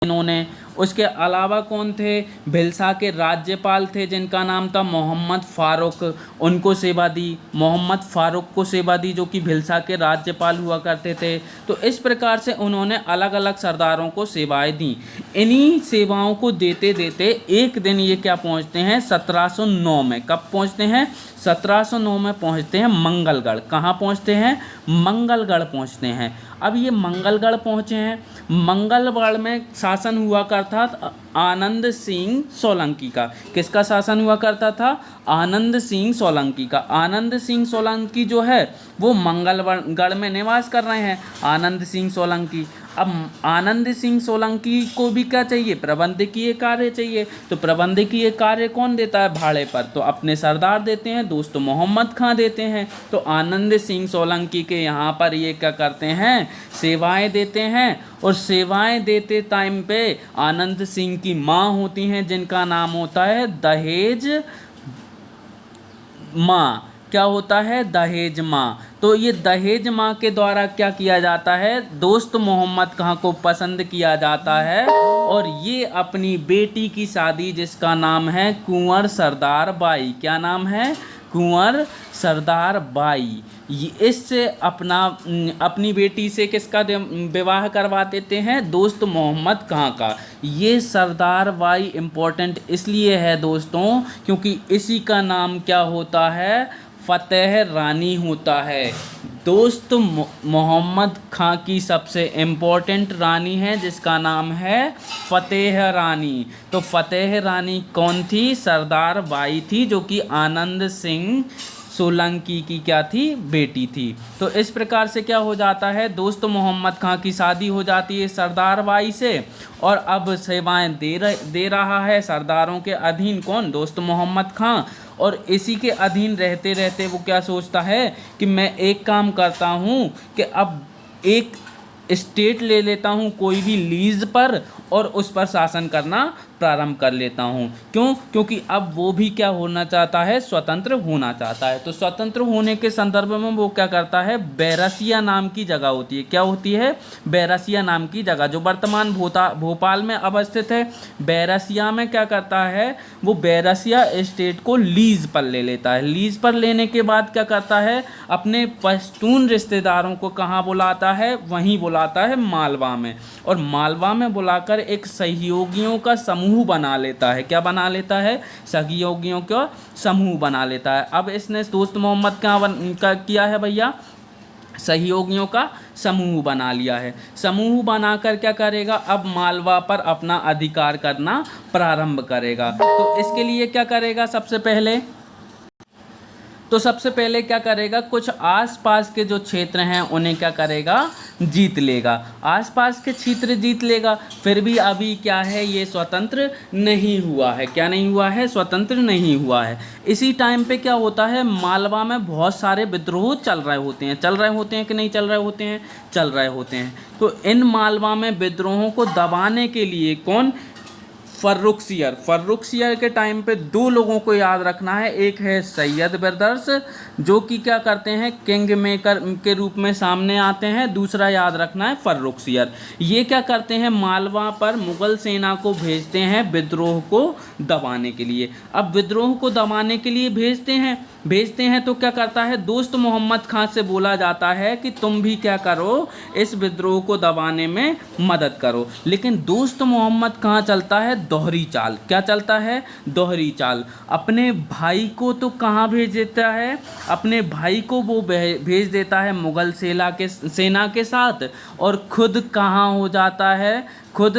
A: इन्होंने। उसके अलावा कौन थे, भिलसा के राज्यपाल थे जिनका नाम था मोहम्मद फ़ारूक, उनको सेवा दी, मोहम्मद फ़ारूक को सेवा दी जो कि भिलसा के राज्यपाल हुआ करते थे। तो इस प्रकार से उन्होंने अलग अलग सरदारों को सेवाएं दी। इन्हीं सेवाओं को देते देते एक दिन ये क्या पहुंचते हैं, 1709 में। कब पहुंचते हैं, 1709 में पहुंचते हैं मंगलगढ़। कहाँ पहुंचते हैं, मंगलगढ़ पहुंचते हैं। अब ये मंगलगढ़ पहुंचे हैं, मंगलगढ़ में शासन हुआ करता आनंद सिंह सोलंकी का। किसका शासन हुआ करता था, आनंद सिंह सोलंकी का। आनंद सिंह सोलंकी जो है वो मंगलगढ़ में निवास कर रहे हैं, आनंद सिंह सोलंकी। अब आनंद सिंह सोलंकी को भी क्या चाहिए, प्रबंधकीय कार्य चाहिए। तो प्रबंधकीय कार्य कौन देता है भाड़े पर, तो अपने सरदार देते हैं, दोस्त मोहम्मद खां देते हैं। तो आनंद सिंह सोलंकी के यहाँ पर ये क्या करते हैं, सेवाएं देते हैं। और सेवाएं देते टाइम पे आनंद सिंह जिनकी माँ होती हैं, जिनका नाम होता है दहेज माँ। क्या होता है? दहेज माँ। तो ये दहेज माँ के द्वारा क्या किया जाता है? दोस्त मोहम्मद खां को पसंद किया जाता है और ये अपनी बेटी की शादी, जिसका नाम है कुंवर सरदार बाई, क्या नाम है? कुंवर सरदार बाई, इससे अपनी बेटी से किसका विवाह करवा देते हैं? दोस्त मोहम्मद खां का। ये सरदार बाई इम्पोर्टेंट इसलिए है दोस्तों, क्योंकि इसी का नाम क्या होता है? फ़तेह रानी होता है। दोस्त मोहम्मद खां की सबसे इम्पोर्टेंट रानी है, जिसका नाम है फ़तेह रानी। तो फ़तेह रानी कौन थी? सरदार बाई थी, जो कि आनंद सिंह सोलंकी की क्या थी? बेटी थी। तो इस प्रकार से क्या हो जाता है? दोस्त मोहम्मद खां की शादी हो जाती है सरदार बाई से, और अब सेवाएं दे रहा है सरदारों के अधीन। कौन? दोस्त मोहम्मद खां। और इसी के अधीन रहते रहते वो क्या सोचता है कि मैं एक काम करता हूँ कि अब एक स्टेट ले लेता हूँ कोई भी लीज पर, और उस पर शासन करना प्रारंभ कर लेता हूँ। क्यों? क्योंकि अब वो भी क्या होना चाहता है? स्वतंत्र होना चाहता है। तो स्वतंत्र होने के संदर्भ में वो क्या करता है? बैरसिया नाम की जगह होती है। क्या होती है? बैरसिया नाम की जगह, जो वर्तमान भोपाल में अवस्थित है। बैरसिया में क्या करता है? वो बैरसिया स्टेट को लीज पर ले लेता है। लीज पर लेने के बाद क्या करता है? अपने पश्तून रिश्तेदारों को कहाँ बुलाता है? वहीं बुलाता है, मालवा में। और मालवा में बुलाकर एक सहयोगियों का समूह बना लेता है। क्या बना लेता है? सहयोगियों का समूह बना लेता है। अब इसने दोस्त मोहम्मद का किया है भैया, सहयोगियों का समूह बना लिया है। समूह बनाकर क्या करेगा? अब मालवा पर अपना अधिकार करना प्रारंभ करेगा। तो इसके लिए क्या करेगा? सबसे पहले क्या करेगा? कुछ आसपास के जो क्षेत्र हैं उन्हें क्या करेगा? जीत लेगा। आसपास के क्षेत्र जीत लेगा। फिर भी अभी क्या है? ये स्वतंत्र नहीं हुआ है। क्या नहीं हुआ है? स्वतंत्र नहीं हुआ है। इसी टाइम पे क्या होता है? मालवा में बहुत सारे विद्रोह चल रहे होते हैं कि नहीं चल रहे होते हैं? चल रहे होते हैं। तो इन मालवा में विद्रोहों को दबाने के लिए कौन? फर्रुखसियर के टाइम पे दो लोगों को याद रखना है। एक है सैयद ब्रदर्स, जो कि क्या करते हैं? किंग मेकर के रूप में सामने आते हैं। दूसरा याद रखना है फर्रुखसियर। ये क्या करते हैं? मालवा पर मुगल सेना को भेजते हैं विद्रोह को दबाने के लिए। अब विद्रोह को दबाने के लिए भेजते हैं तो क्या करता है? दोस्त मोहम्मद खां से बोला जाता है कि तुम भी क्या करो? इस विद्रोह को दबाने में मदद करो। लेकिन दोस्त मोहम्मद खां चलता है दोहरी चाल। क्या चलता है? दोहरी चाल। अपने भाई को तो कहाँ भेज देता है? अपने भाई को वो भेज देता है मुगल सेना के साथ, और खुद कहाँ हो जाता है? खुद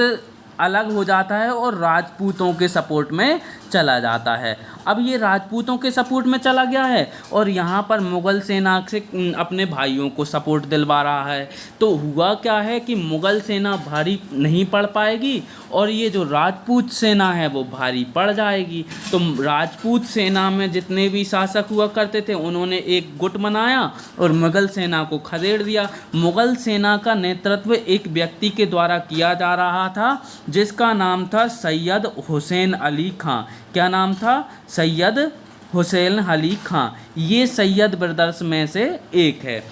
A: अलग हो जाता है और राजपूतों के सपोर्ट में चला जाता है। अब ये राजपूतों के सपोर्ट में चला गया है और यहाँ पर मुग़ल सेना से अपने भाइयों को सपोर्ट दिलवा रहा है। तो हुआ क्या है कि मुग़ल सेना भारी नहीं पड़ पाएगी और ये जो राजपूत सेना है वो भारी पड़ जाएगी। तो राजपूत सेना में जितने भी शासक हुआ करते थे उन्होंने एक गुट बनाया और मुग़ल सेना को खदेड़ दिया। मुग़ल सेना का नेतृत्व एक व्यक्ति के द्वारा किया जा रहा था जिसका नाम था सैयद हुसैन अली खां। क्या नाम था? सैयद हुसैन अली खां। ये सैयद ब्रदर्स में से एक है।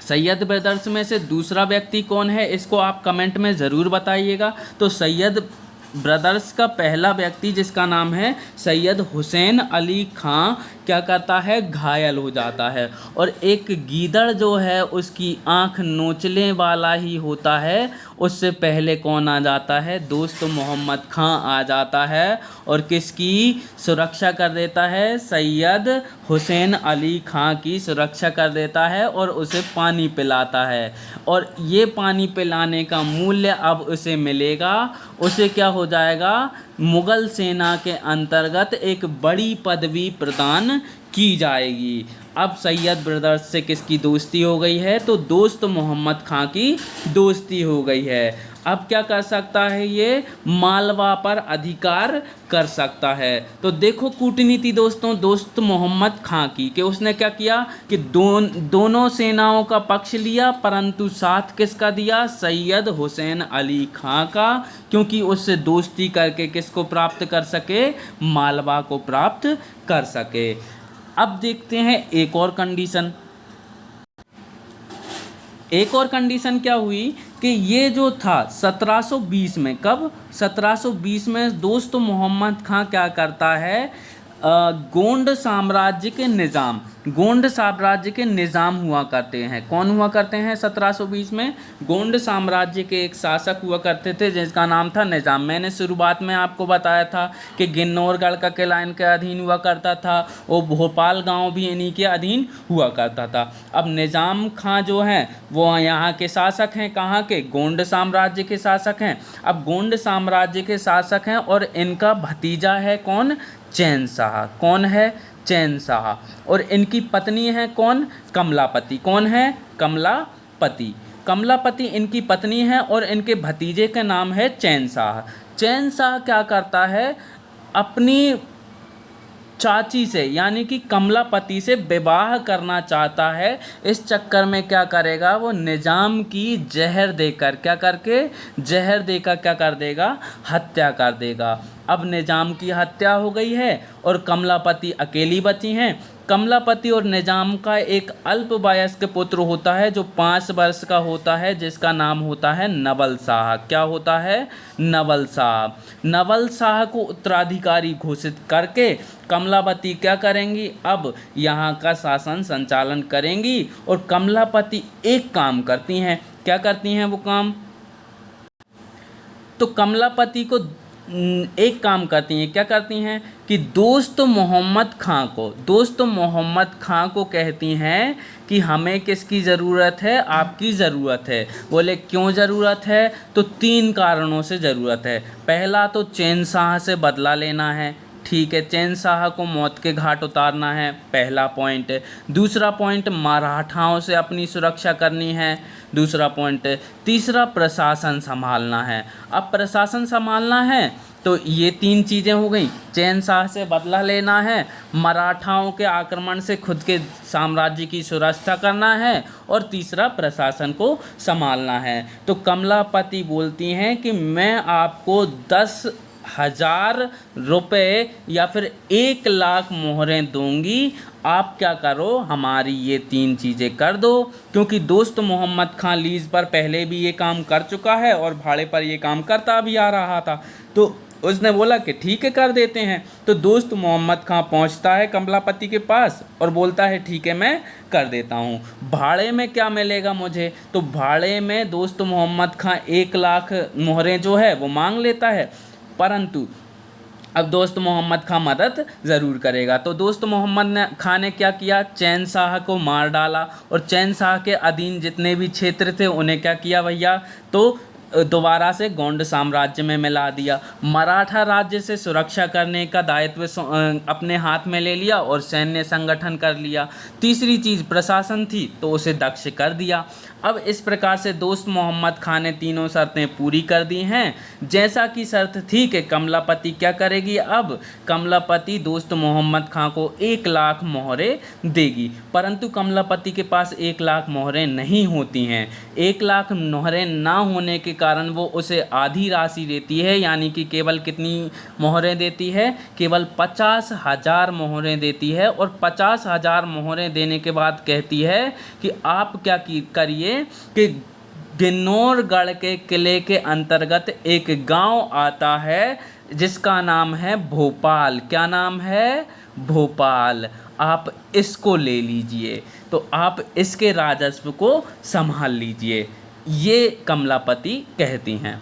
A: सैयद ब्रदर्स में से दूसरा व्यक्ति कौन है, इसको आप कमेंट में ज़रूर बताइएगा। तो सैयद ब्रदर्स का पहला व्यक्ति जिसका नाम है सैयद हुसैन अली खां क्या करता है? घायल हो जाता है और एक गीदड़ जो है उसकी आंख नोचने वाला ही होता है। उससे पहले कौन आ जाता है? दोस्त मोहम्मद खां आ जाता है और किसकी सुरक्षा कर देता है? सैयद हुसैन अली खां की सुरक्षा कर देता है और उसे पानी पिलाता है। और ये पानी पिलाने का मूल्य अब उसे मिलेगा। उसे क्या हो जाएगा? मुग़ल सेना के अंतर्गत एक बड़ी पदवी प्रदान की जाएगी। अब सैयद ब्रदर्स से किसकी दोस्ती हो गई है? तो दोस्त मोहम्मद खां की दोस्ती हो गई है। अब क्या कर सकता है, ये मालवा पर अधिकार कर सकता है। तो देखो कूटनीति दोस्तों दोस्त मोहम्मद खां की, कि उसने क्या किया कि दोनों सेनाओं का पक्ष लिया, परंतु साथ किसका दिया, सैयद हुसैन अली खां का, क्योंकि उससे दोस्ती करके किसको प्राप्त कर सके, मालवा को प्राप्त कर सके। अब देखते हैं एक और कंडीशन। एक और कंडीशन क्या हुई कि ये जो था 1720 में, कब, 1720 में दोस्त मोहम्मद खां क्या करता है, गोंड साम्राज्य के निज़ाम, गोंड साम्राज्य के निज़ाम हुआ करते हैं। कौन हुआ करते हैं 1720 में, गोंड साम्राज्य के एक शासक हुआ करते थे जिसका नाम था निज़ाम। मैंने शुरुआत में आपको बताया था कि गिन्नौरगढ़ का किला इनके अधीन हुआ करता था और भोपाल गांव भी इन्हीं के अधीन हुआ करता था। अब निज़ाम खां जो हैं वो यहाँ के शासक हैं, कहाँ के, गोंड साम्राज्य के शासक हैं। अब गोंड साम्राज्य के शासक हैं और इनका भतीजा है कौन, चैन शाह। कौन है, चैन शाह। और इनकी पत्नी है कौन, कमलापति। कौन है, कमलापति। कमलापति इनकी पत्नी है और इनके भतीजे का नाम है चैन शाह। चैन शाह क्या करता है, अपनी चाची से यानी कि कमलापति से विवाह करना चाहता है। इस चक्कर में क्या करेगा, वो निजाम की जहर देकर, क्या करके, जहर देकर क्या कर देगा, हत्या कर देगा। अब निजाम की हत्या हो गई है और कमलापति अकेली बची हैं। कमलापति और निजाम का एक अल्पवयस्क पुत्र होता है जो 5 वर्ष का होता है, जिसका नाम होता है नवल शाह। क्या होता है, नवल शाह। नवल शाह को उत्तराधिकारी घोषित करके कमलापति क्या करेंगी, अब यहाँ का शासन संचालन करेंगी। और कमलापति एक काम करती हैं, क्या करती हैं वो काम, तो कमलापति को एक काम करती हैं, क्या करती हैं कि दोस्त मोहम्मद खां को, दोस्त मोहम्मद खां को कहती हैं कि हमें किसकी ज़रूरत है, आपकी ज़रूरत है। बोले क्यों ज़रूरत है, तो 3 कारणों से ज़रूरत है। पहला तो चैन शाह से बदला लेना है, ठीक है, चैन शाह को मौत के घाट उतारना है, पहला पॉइंट। दूसरा पॉइंट, मराठाओं से अपनी सुरक्षा करनी है, दूसरा पॉइंट। तीसरा, प्रशासन संभालना है। अब प्रशासन संभालना है तो ये 3 चीज़ें हो गई, चैन शाह से बदला लेना है, मराठाओं के आक्रमण से खुद के साम्राज्य की सुरक्षा करना है, और तीसरा प्रशासन को संभालना है। तो कमलापति बोलती हैं कि मैं आपको 10,000 रुपये या फिर 1 लाख मोहरें दूंगी, आप क्या करो, हमारी ये 3 चीज़ें कर दो। क्योंकि दोस्त मोहम्मद खां लीज पर पहले भी ये काम कर चुका है और भाड़े पर ये काम करता भी आ रहा था, तो उसने बोला कि ठीक है कर देते हैं। तो दोस्त मोहम्मद खां पहुंचता है कमलापति के पास और बोलता है ठीक है मैं कर देता हूं। भाड़े में क्या मिलेगा मुझे, तो भाड़े में दोस्त मोहम्मद खां 1 लाख मोहरें जो है वो मांग लेता है, परंतु अब दोस्त मोहम्मद खां मदद ज़रूर करेगा। तो दोस्त मोहम्मद खां ने क्या किया, चैन शाह को मार डाला और चैन शाह के अधीन जितने भी क्षेत्र थे उन्हें क्या किया भैया, तो दोबारा से गोंड साम्राज्य में मिला दिया। मराठा राज्य से सुरक्षा करने का दायित्व अपने हाथ में ले लिया और सैन्य संगठन कर लिया। तीसरी चीज़ प्रशासन थी तो उसे दक्ष कर दिया। अब इस प्रकार से दोस्त मोहम्मद खां ने तीनों शर्तें पूरी कर दी हैं। जैसा कि शर्त थी कि कमलापति क्या करेगी, अब कमलापति दोस्त मोहम्मद खां को 1 लाख मोहरें देगी, परंतु कमलापति के पास 1 लाख मोहरें नहीं होती हैं। 1 लाख मोहरें ना होने के कारण वो उसे आधी राशि देती है, यानी कि केवल कितनी मोहरें देती है, केवल 50,000 मोहरें देती है। और 50,000 मोहरें देने के बाद कहती है कि आप क्या करिए कि गिन्नौरगढ़ के किले के अंतर्गत एक गांव आता है जिसका नाम है भोपाल। क्या नाम है, भोपाल। आप इसको ले लीजिए, तो आप इसके राजस्व को संभाल लीजिए, ये कमलापति कहती हैं।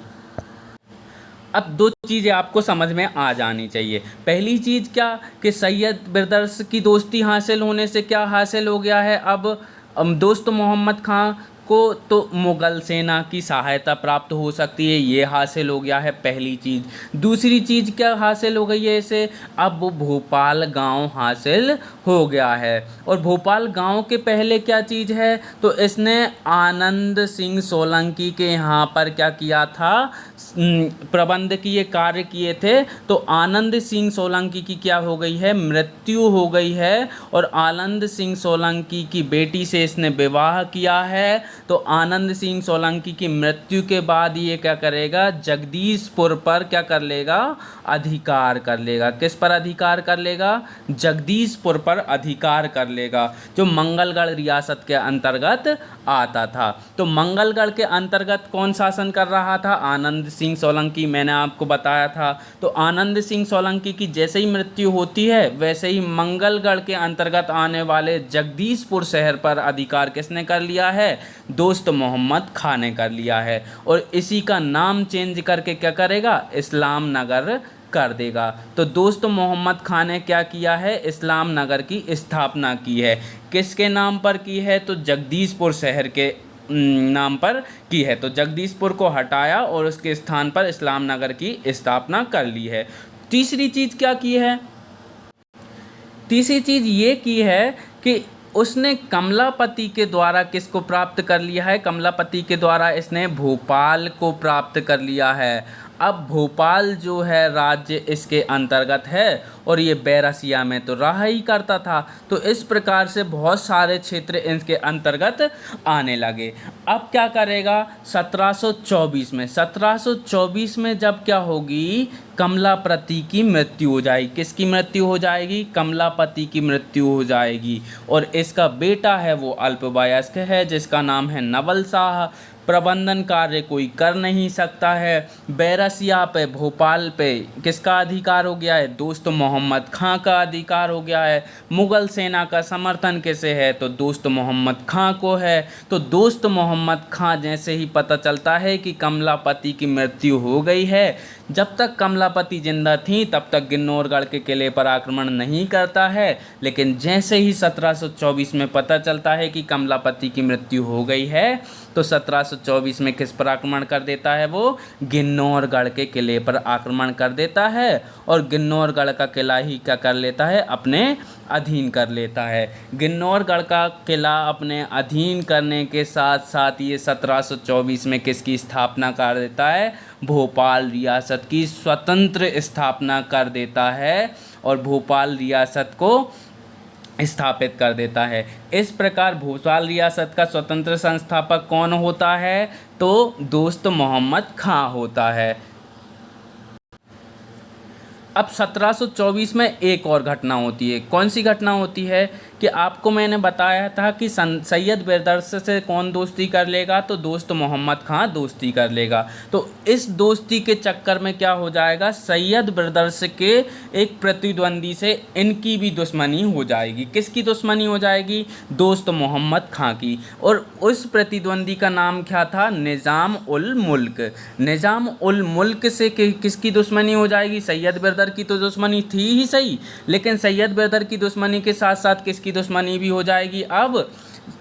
A: अब 2 चीज़ें आपको समझ में आ जानी चाहिए। पहली चीज़ क्या कि सैयद ब्रदर्स की दोस्ती हासिल होने से क्या हासिल हो गया है, अब दोस्त मोहम्मद खां को तो मुग़ल सेना की सहायता प्राप्त हो सकती है, ये हासिल हो गया है पहली चीज़। दूसरी चीज़ क्या हासिल हो गई है इसे, अब वो भोपाल गांव हासिल हो गया है। और भोपाल गांव के पहले क्या चीज़ है, तो इसने आनंद सिंह सोलंकी के यहाँ पर क्या किया था, प्रबंधकीय कार्य किए थे। तो आनंद सिंह सोलंकी की क्या हो गई है, मृत्यु हो गई है। और आनंद सिंह सोलंकी की बेटी से इसने विवाह किया है। तो आनंद सिंह सोलंकी की मृत्यु के बाद ये क्या करेगा, जगदीशपुर पर क्या कर लेगा, अधिकार कर लेगा। किस पर अधिकार कर लेगा, जगदीशपुर पर अधिकार कर लेगा, जो मंगलगढ़ रियासत के अंतर्गत आता था। तो मंगलगढ़ के अंतर्गत कौन शासन कर रहा था, आनंद सिंह सोलंकी, मैंने आपको बताया था। तो आनंद सिंह सोलंकी की जैसे ही मृत्यु होती है, वैसे ही मंगलगढ़ के अंतर्गत आने वाले जगदीशपुर शहर पर अधिकार किसने कर लिया है, दोस्त मोहम्मद खां ने कर लिया है। और इसी का नाम चेंज करके क्या करेगा, इस्लाम नगर कर देगा। तो दोस्त मोहम्मद खां ने क्या किया है, इस्लाम नगर की स्थापना की है। किसके नाम पर की है, तो जगदीशपुर शहर के नाम पर की है। तो जगदीशपुर को हटाया और उसके स्थान पर इस्लाम नगर की स्थापना कर ली है। तीसरी चीज़ क्या की है, तीसरी चीज़ ये की है कि उसने कमलापति के द्वारा किसको प्राप्त कर लिया है, कमलापति के द्वारा इसने भोपाल को प्राप्त कर लिया है। अब भोपाल जो है राज्य इसके अंतर्गत है और ये बैरसिया में तो रहा ही करता था। तो इस प्रकार से बहुत सारे क्षेत्र इसके अंतर्गत आने लगे। अब क्या करेगा, 1724 में जब क्या होगी, कमलापति की मृत्यु हो जाएगी। किसकी मृत्यु हो जाएगी, कमलापति की मृत्यु हो जाएगी। और इसका बेटा है वो अल्पवयस्क है, जिसका नाम है नवल शाह। प्रबंधन कार्य कोई कर नहीं सकता है। बैरसिया पे, भोपाल पे किसका अधिकार हो गया है, दोस्त मोहम्मद खां का अधिकार हो गया है। मुग़ल सेना का समर्थन किसे है, तो दोस्त मोहम्मद खां को है। तो दोस्त मोहम्मद खां जैसे ही पता चलता है कि कमलापति की मृत्यु हो गई है, जब तक कमलापति जिंदा थी तब तक गिन्नौरगढ़ के किले पर आक्रमण नहीं करता है। लेकिन जैसे ही 1724 में पता चलता है कि कमलापति की मृत्यु हो गई है, तो 1724 में किस पर आक्रमण कर देता है, वो गिन्नौरगढ़ के किले पर आक्रमण कर देता है। और गिन्नौरगढ़ का किला ही क्या कर लेता है, अपने अधीन कर लेता है। गिन्नौरगढ़ का किला अपने अधीन करने के साथ साथ ये 1724 में किसकी स्थापना कर देता है, भोपाल रियासत की स्वतंत्र स्थापना कर देता है और भोपाल रियासत को स्थापित कर देता है। इस प्रकार भोपाल रियासत का स्वतंत्र संस्थापक कौन होता है, तो दोस्त मोहम्मद खां होता है। अब 1724 में एक और घटना होती है। कौन सी घटना होती है कि आपको मैंने बताया था कि सैयद बिरदर्स से कौन दोस्ती कर लेगा, तो दोस्त मोहम्मद खां दोस्ती कर लेगा। तो इस दोस्ती के चक्कर में क्या हो जाएगा, सैयद बिरदर्स के एक प्रतिद्वंदी से इनकी भी दुश्मनी हो जाएगी। किसकी दुश्मनी हो जाएगी, दोस्त मोहम्मद खां की। और उस प्रतिद्वंदी का नाम क्या था, निज़ाम उल मुल्क। निज़ाम उल मुल्क से किसकी दुश्मनी हो जाएगी, सैयद बिरदर की तो दुश्मनी थी ही सही, लेकिन सैयद बिरदर की दुश्मनी के साथ साथ किसकी दुश्मनी भी हो जाएगी, अब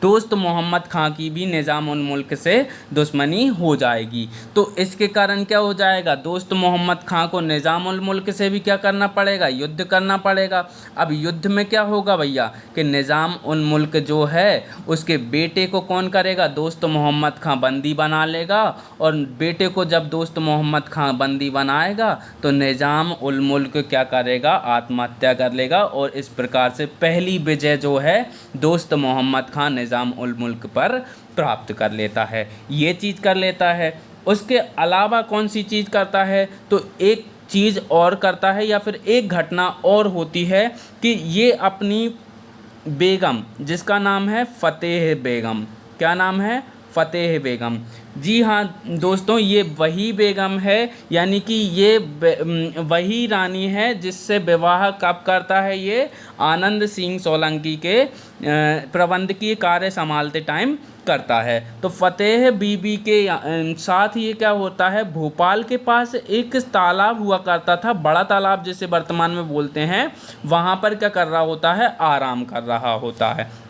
A: दोस्त मोहम्मद खां की भी निज़ाम उल मुल्क से दुश्मनी हो जाएगी। तो इसके कारण क्या हो जाएगा, दोस्त मोहम्मद खां को निज़ाम उल मुल्क से भी क्या करना पड़ेगा, युद्ध करना पड़ेगा। अब युद्ध में क्या होगा भैया कि निज़ाम उल मुल्क जो है उसके बेटे को कौन करेगा, दोस्त मोहम्मद खां बंदी बना लेगा। और बेटे को जब दोस्त मोहम्मद खां बंदी बनाएगा तो निज़ाम उल मुल्क क्या करेगा, आत्महत्या कर लेगा। और इस प्रकार से पहली विजय जो है दोस्त मोहम्मद खां निज़ाम उल मुल्क पर प्राप्त कर लेता है। ये चीज़ कर लेता है। उसके अलावा कौन सी चीज़ करता है, तो एक चीज़ और करता है या फिर एक घटना और होती है कि ये अपनी बेगम, जिसका नाम है फ़तेह बेगम, क्या नाम है, फ़तेह बेगम। जी हाँ दोस्तों, ये वही बेगम है, यानी कि ये वही रानी है जिससे विवाह कब करता है, ये आनंद सिंह सोलंकी के प्रबंधकीय कार्य संभालते टाइम करता है। तो फ़तेह बीबी के साथ ये क्या होता है, भोपाल के पास एक तालाब हुआ करता था, बड़ा तालाब जिसे वर्तमान में बोलते हैं, वहाँ पर क्या कर रहा होता है, आराम कर रहा होता है।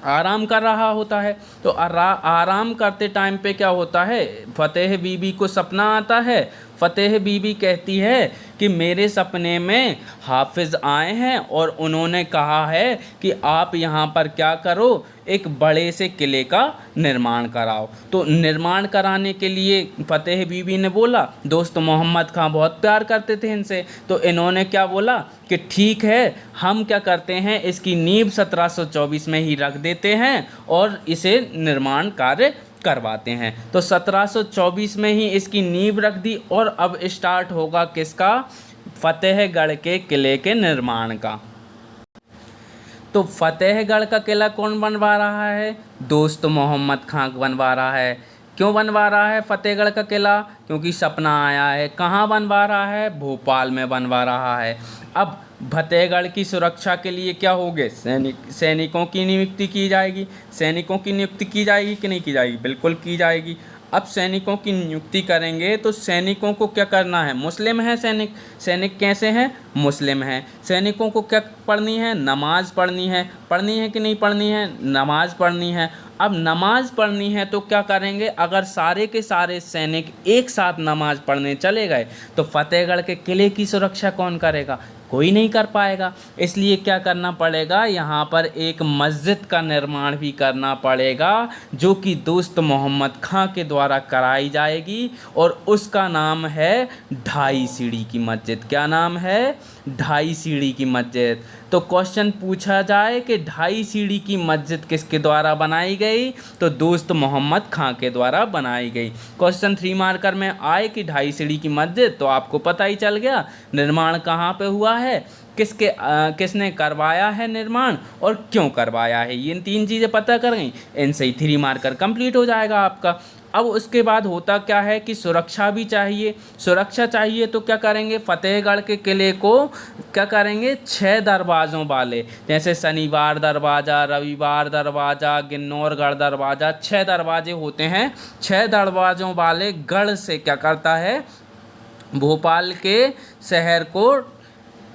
A: आराम कर रहा होता है। तो आराम करते टाइम पे क्या होता है, फतेह बीबी को सपना आता है। फतेह बीबी कहती है कि मेरे सपने में हाफिज़ आए हैं और उन्होंने कहा है कि आप यहाँ पर क्या करो, एक बड़े से किले का निर्माण कराओ। तो निर्माण कराने के लिए फतेह बीबी ने बोला, दोस्त मोहम्मद खां बहुत प्यार करते थे इनसे, तो इन्होंने क्या बोला कि ठीक है, हम क्या करते हैं, इसकी नींव 1724 में ही रख देते हैं और इसे निर्माण कार्य करवाते हैं। तो 1724 में ही इसकी नींव रख दी और अब स्टार्ट होगा किसका, फतेहगढ़ के किले के निर्माण का। तो फतेहगढ़ का किला कौन बनवा रहा है, दोस्त मोहम्मद खां बनवा रहा है। क्यों बनवा रहा है फतेहगढ़ का किला, क्योंकि सपना आया है। कहाँ बनवा रहा है, भोपाल में बनवा रहा है। अब फतेहगढ़ की सुरक्षा के लिए क्या होगे, सैनिकों की नियुक्ति की जाएगी। सैनिकों की नियुक्ति की जाएगी कि नहीं की जाएगी, बिल्कुल की जाएगी। अब सैनिकों की नियुक्ति करेंगे तो सैनिकों को क्या करना है, मुस्लिम है सैनिक, सैनिक कैसे हैं, मुस्लिम हैं। सैनिकों को क्या पढ़नी है, नमाज पढ़नी है। पढ़नी है कि नहीं पढ़नी है, नमाज पढ़नी है। अब नमाज पढ़नी है तो क्या करेंगे, अगर सारे के सारे सैनिक एक साथ नमाज पढ़ने चले गए तो फतेहगढ़ के किले की सुरक्षा कौन करेगा, कोई नहीं कर पाएगा। इसलिए क्या करना पड़ेगा, यहाँ पर एक मस्जिद का निर्माण भी करना पड़ेगा जो कि दोस्त मोहम्मद खां के द्वारा कराई जाएगी और उसका नाम है ढाई सीढ़ी की मस्जिद। क्या नाम है, ढाई सीढ़ी की मस्जिद। तो क्वेश्चन पूछा जाए कि ढाई सीढ़ी की मस्जिद किसके द्वारा बनाई गई, तो दोस्त मोहम्मद खां के द्वारा बनाई गई। क्वेश्चन 3 मार्कर में आए कि ढाई सीढ़ी की मस्जिद, तो आपको पता ही चल गया निर्माण कहाँ पे हुआ है, किसने करवाया है निर्माण और क्यों करवाया है। ये 3 चीज़ें पता कर गई, इनसे ही 3 मार्कर कंप्लीट हो जाएगा आपका। अब उसके बाद होता क्या है कि सुरक्षा भी चाहिए। सुरक्षा चाहिए तो क्या करेंगे, फतेहगढ़ के किले को क्या करेंगे, 6 दरवाज़ों वाले, जैसे शनिवार दरवाज़ा, रविवार दरवाज़ा, गिन्नौरगढ़ दरवाज़ा, 6 दरवाजे होते हैं। 6 दरवाज़ों वाले गढ़ से क्या करता है, भोपाल के शहर को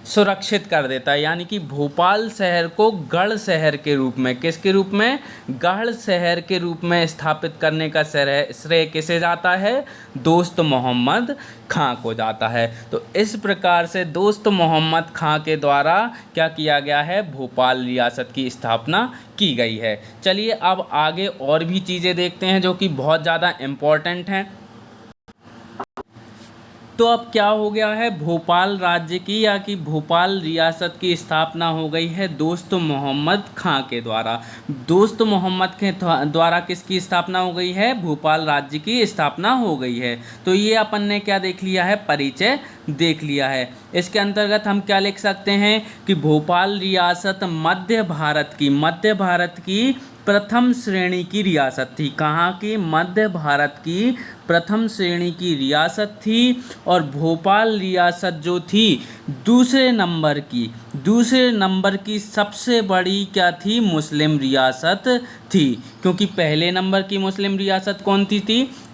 A: सुरक्षित कर देता है। यानी कि भोपाल शहर को गढ़ शहर के रूप में, किसके रूप में, गढ़ शहर के रूप में स्थापित करने का श्रेय किसे जाता है, दोस्त मोहम्मद खां को जाता है। तो इस प्रकार से दोस्त मोहम्मद खां के द्वारा क्या किया गया है, भोपाल रियासत की स्थापना की गई है। चलिए अब आगे और भी चीज़ें देखते हैं जो कि बहुत ज़्यादा इम्पोर्टेंट हैं। तो अब क्या हो गया है, भोपाल राज्य की या कि भोपाल रियासत की स्थापना हो गई है दोस्त मोहम्मद खां के द्वारा। दोस्त मोहम्मद के द्वारा किसकी स्थापना हो गई है, भोपाल राज्य की स्थापना हो गई है। तो ये अपन ने क्या देख लिया है, परिचय देख लिया है। इसके अंतर्गत हम क्या लिख सकते हैं कि भोपाल रियासत मध्य भारत की प्रथम श्रेणी की रियासत थी। कहाँ की, मध्य भारत की प्रथम श्रेणी की रियासत थी। और भोपाल रियासत जो थी दूसरे नंबर की सबसे बड़ी क्या थी, मुस्लिम रियासत थी। क्योंकि पहले नंबर की मुस्लिम रियासत कौन थी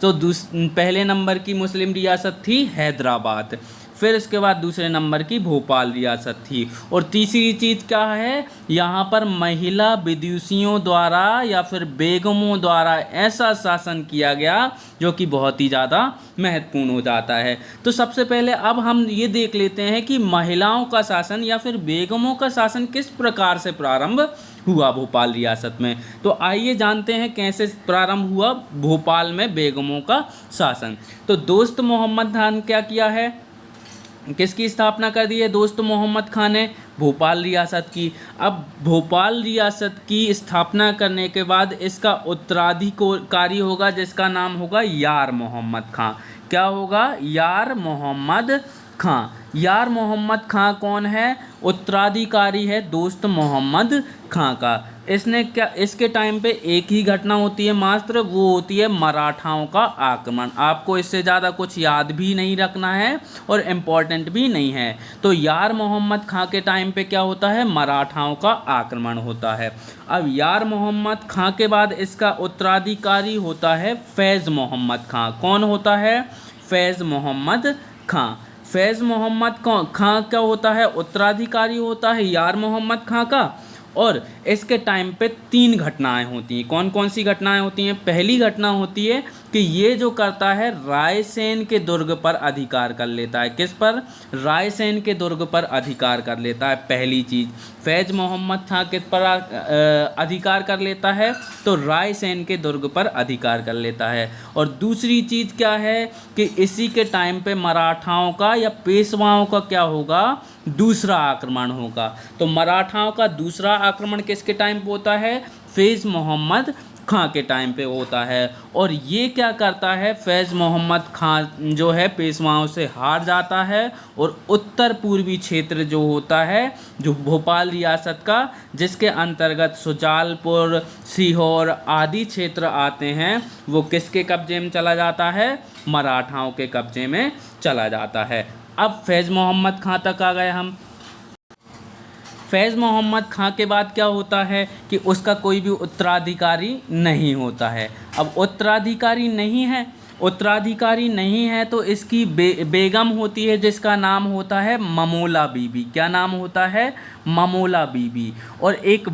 A: तो पहले नंबर की मुस्लिम रियासत थी हैदराबाद, फिर इसके बाद दूसरे नंबर की भोपाल रियासत थी। और तीसरी चीज़ क्या है, यहाँ पर महिला विदुषियों द्वारा या फिर बेगमों द्वारा ऐसा शासन किया गया जो कि बहुत ही ज़्यादा महत्वपूर्ण हो जाता है। तो सबसे पहले अब हम ये देख लेते हैं कि महिलाओं का शासन या फिर बेगमों का शासन किस प्रकार से प्रारंभ हुआ भोपाल रियासत में। तो आइए जानते हैं कैसे प्रारंभ हुआ भोपाल में बेगमों का शासन। तो दोस्त मोहम्मद खान क्या किया है, किसकी स्थापना कर दी है, दोस्त मोहम्मद खान ने भोपाल रियासत की। अब भोपाल रियासत की स्थापना करने के बाद इसका उत्तराधिकारी होगा जिसका नाम होगा यार मोहम्मद खां। क्या होगा, यार मोहम्मद खां। यार मोहम्मद खां कौन है, उत्तराधिकारी है दोस्त मोहम्मद खां का। इसने क्या, इसके टाइम पे एक ही घटना होती है मात्र, वो होती है मराठाओं का आक्रमण। आपको इससे ज़्यादा कुछ याद भी नहीं रखना है और इम्पोर्टेंट भी नहीं है। तो यार मोहम्मद खां के टाइम पे क्या होता है, मराठाओं का आक्रमण होता है। अब यार मोहम्मद खां के बाद इसका उत्तराधिकारी होता है फैज़ मोहम्मद खां। कौन होता है, फैज़ मोहम्मद खां। फैज़ मोहम्मद खां क्या होता है, उत्तराधिकारी होता है यार मोहम्मद खां का। और इसके टाइम पे 3 घटनाएं होती हैं। कौन कौन सी घटनाएं होती हैं? पहली घटना होती है कि ये जो करता है रायसेन के दुर्ग पर अधिकार कर लेता है। किस पर? रायसेन के दुर्ग पर अधिकार कर लेता है। पहली चीज़, फैज़ मोहम्मद खां किस पर अधिकार कर लेता है? तो रायसेन के दुर्ग पर अधिकार कर लेता है। और दूसरी चीज़ क्या है कि इसी के टाइम पे मराठाओं का या पेशवाओं का क्या होगा? दूसरा आक्रमण होगा। तो मराठाओं का दूसरा आक्रमण किसके टाइम पे होता है? फैज़ मोहम्मद खां के टाइम पे होता है। और ये क्या करता है? फैज़ मोहम्मद खां जो है पेशवाओं से हार जाता है और उत्तर पूर्वी क्षेत्र जो होता है, जो भोपाल रियासत का, जिसके अंतर्गत सुजालपुर, सीहोर आदि क्षेत्र आते हैं, वो किसके कब्जे में चला जाता है? मराठाओं के कब्जे में चला जाता है। अब फैज़ मोहम्मद खां तक आ गए हम। फैज़ मोहम्मद खां के बाद क्या होता है कि उसका कोई भी उत्तराधिकारी नहीं होता है। अब उत्तराधिकारी नहीं है तो इसकी बेगम होती है, जिसका नाम होता है ममोला बीबी। क्या नाम होता है? ममोला बीबी। और एक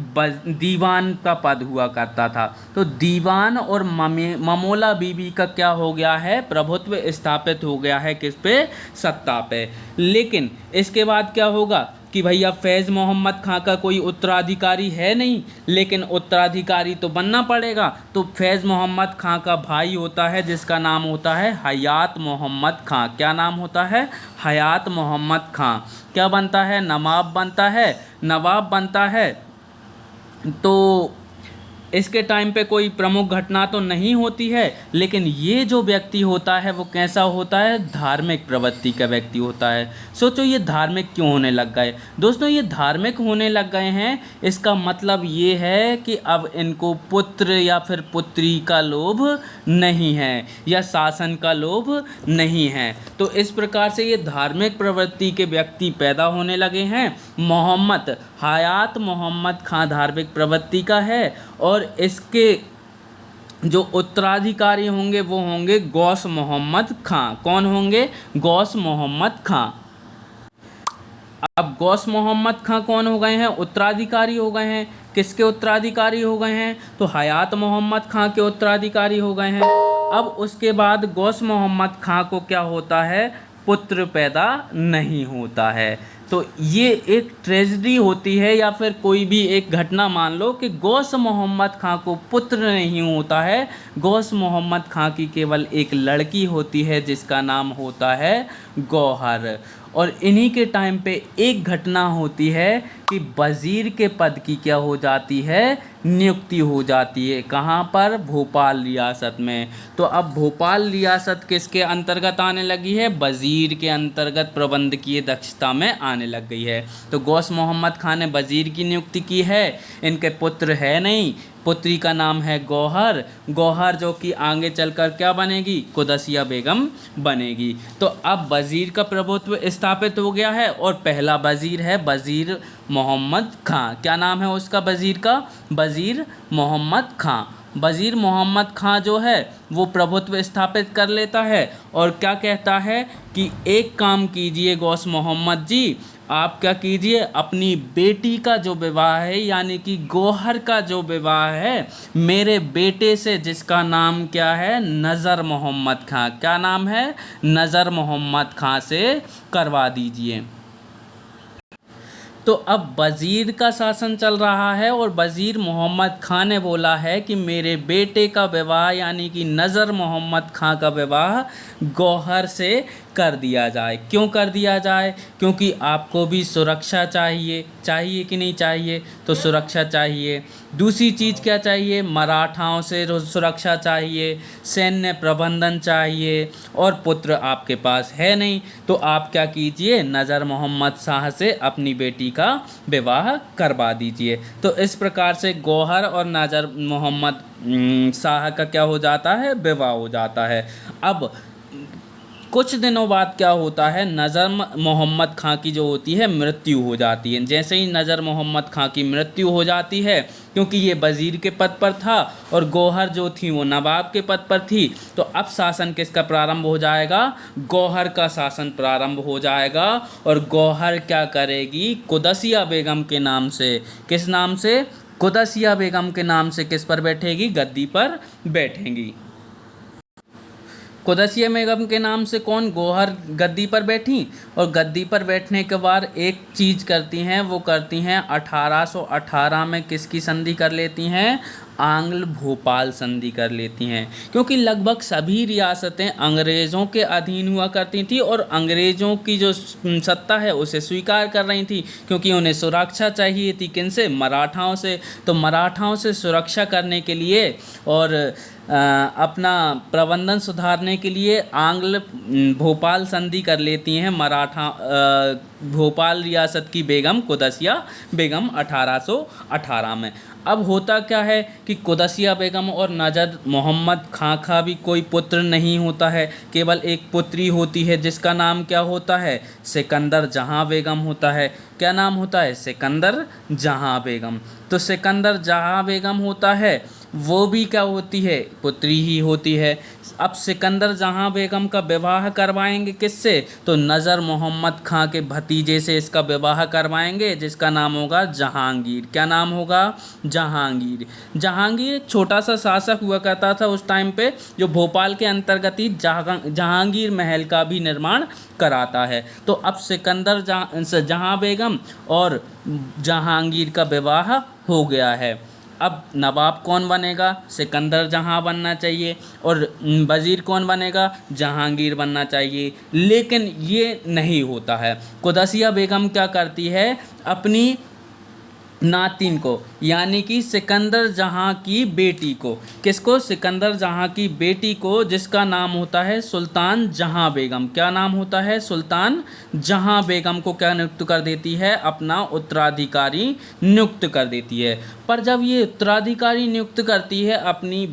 A: दीवान का पद हुआ करता था। तो दीवान और ममोला बीबी का क्या हो गया है? प्रभुत्व स्थापित हो गया है किस पे? सत्ता पे। लेकिन इसके बाद क्या होगा कि भैया फैज़ मोहम्मद खां का कोई उत्तराधिकारी है नहीं, लेकिन उत्तराधिकारी तो बनना पड़ेगा। तो फैज़ मोहम्मद खां का भाई होता है, जिसका नाम होता है हयात मोहम्मद खां। क्या नाम होता है? हयात मोहम्मद खां। क्या बनता है? नवाब बनता है। तो इसके टाइम पे कोई प्रमुख घटना तो नहीं होती है, लेकिन ये जो व्यक्ति होता है वो कैसा होता है? धार्मिक प्रवृत्ति का व्यक्ति होता है। सोचो ये धार्मिक क्यों होने लग गए? दोस्तों ये धार्मिक होने लग गए हैं, इसका मतलब ये है कि अब इनको पुत्र या फिर पुत्री का लोभ नहीं है या शासन का लोभ नहीं है। तो इस प्रकार से ये धार्मिक प्रवृत्ति के व्यक्ति पैदा होने लगे हैं। हयात मोहम्मद खां धार्मिक प्रवृत्ति का है और इसके जो उत्तराधिकारी होंगे वो होंगे गौस मोहम्मद खां। कौन होंगे? गौस मोहम्मद खां। अब गौस मोहम्मद खां कौन हो गए हैं? उत्तराधिकारी हो गए हैं। किसके उत्तराधिकारी हो गए हैं? तो हयात मोहम्मद खां के उत्तराधिकारी हो गए हैं। अब उसके बाद गौस मोहम्मद खां को क्या होता है? पुत्र पैदा नहीं होता है। तो ये एक ट्रेजेडी होती है या फिर कोई भी एक घटना मान लो कि गौस मोहम्मद खां को पुत्र नहीं होता है। गौस मोहम्मद खां की केवल एक लड़की होती है, जिसका नाम होता है गौहर। और इन्हीं के टाइम पे एक घटना होती है कि वज़ीर के पद की क्या हो जाती है? नियुक्ति हो जाती है। कहाँ पर? भोपाल रियासत में। तो अब भोपाल रियासत किसके अंतर्गत आने लगी है? वज़ीर के अंतर्गत प्रबंधकीय दक्षता में आने लग गई है। तो गौस मोहम्मद खां ने वज़ीर की नियुक्ति की है। इनके पुत्र है नहीं, पुत्री का नाम है गौहर जो कि आगे चलकर क्या बनेगी? कुदसिया बेगम बनेगी। तो अब वज़ीर का प्रभुत्व स्थापित हो गया है और पहला वज़ीर है वज़ीर मोहम्मद खां। क्या नाम है उसका वज़ीर का? वज़ीर मोहम्मद खां। वज़ीर मोहम्मद खां जो है वो प्रभुत्व स्थापित कर लेता है और क्या कहता है कि एक काम कीजिए गौस मोहम्मद जी, आप क्या कीजिए, अपनी बेटी का जो विवाह है यानी कि गौहर का जो विवाह है मेरे बेटे से, जिसका नाम क्या है? नज़र मोहम्मद खां। क्या नाम है? नज़र मोहम्मद खां से करवा दीजिए। तो अब वज़ीर का शासन चल रहा है और वज़ीर मोहम्मद खां ने बोला है कि मेरे बेटे का विवाह यानी कि नज़र मोहम्मद खां का विवाह गौहर से कर दिया जाए। क्यों कर दिया जाए? क्योंकि आपको भी सुरक्षा चाहिए कि नहीं चाहिए? तो सुरक्षा चाहिए। दूसरी चीज़ क्या चाहिए? मराठाओं से सुरक्षा चाहिए, सैन्य प्रबंधन चाहिए और पुत्र आपके पास है नहीं, तो आप क्या कीजिए? नज़र मोहम्मद शाह से अपनी बेटी का विवाह करवा दीजिए। तो इस प्रकार से गौहर और नज़र मोहम्मद शाह का क्या हो जाता है? विवाह हो जाता है। अब कुछ दिनों बाद क्या होता है, नज़र मोहम्मद खां की जो होती है मृत्यु हो जाती है। जैसे ही नज़र मोहम्मद खां की मृत्यु हो जाती है, क्योंकि ये वज़ीर के पद पर था और गौहर जो थी वो नवाब के पद पर थी, तो अब शासन किसका प्रारंभ हो जाएगा, गौहर का शासन प्रारंभ हो जाएगा। और गौहर क्या करेगी, कुदसिया बेगम के नाम से, किस नाम से, कुदसिया बेगम के नाम से किस पर बैठेगी, गद्दी पर बैठेंगी। कुदसिया बेगम के नाम से कौन, गौहर गद्दी पर बैठी, और गद्दी पर बैठने के बाद एक चीज़ करती हैं, वो करती हैं 1818 में किसकी संधि कर लेती हैं, आंग्ल भोपाल संधि कर लेती हैं। क्योंकि लगभग सभी रियासतें अंग्रेज़ों के अधीन हुआ करती थी और अंग्रेज़ों की जो सत्ता है उसे स्वीकार कर रही थी, क्योंकि उन्हें सुरक्षा चाहिए थी, किनसे, मराठाओं से। तो मराठाओं से सुरक्षा करने के लिए और अपना प्रबंधन सुधारने के लिए आंग्ल भोपाल संधि कर लेती हैं मराठा भोपाल रियासत की बेगम कुदसिया बेगम 1818 में। अब होता क्या है कि कुदसिया बेगम और नजर मोहम्मद खां का भी कोई पुत्र नहीं होता है, केवल एक पुत्री होती है जिसका नाम क्या होता है, सिकंदर जहां बेगम होता है। क्या नाम होता है, सिकंदर जहां बेगम। तो सिकंदर जहां बेगम होता है, वो भी क्या होती है, पुत्री ही होती है। अब सिकंदर जहां बेगम का विवाह करवाएंगे किससे, तो नज़र मोहम्मद खां के भतीजे से इसका विवाह करवाएंगे, जिसका नाम होगा जहांगीर। क्या नाम होगा, जहांगीर। जहांगीर एक छोटा सा शासक हुआ करता था उस टाइम पे, जो भोपाल के अंतर्गत ही जहांगीर महल का भी निर्माण कराता है। तो अब सिकंदर जहां बेगम और जहांगीर का विवाह हो गया है। अब नवाब कौन बनेगा, सिकंदर जहां बनना चाहिए, और वज़ीर कौन बनेगा, जहांगीर बनना चाहिए। लेकिन ये नहीं होता है। कुदसिया बेगम क्या करती है, अपनी नातिन को, यानी कि सिकंदर जहां की बेटी को, किसको, सिकंदर जहां की बेटी को, जिसका नाम होता है सुल्तान जहां बेगम। क्या नाम होता है, सुल्तान जहां बेगम को क्या नियुक्त कर देती है, अपना उत्तराधिकारी नियुक्त कर देती है। पर जब ये उत्तराधिकारी नियुक्त करती है अपनी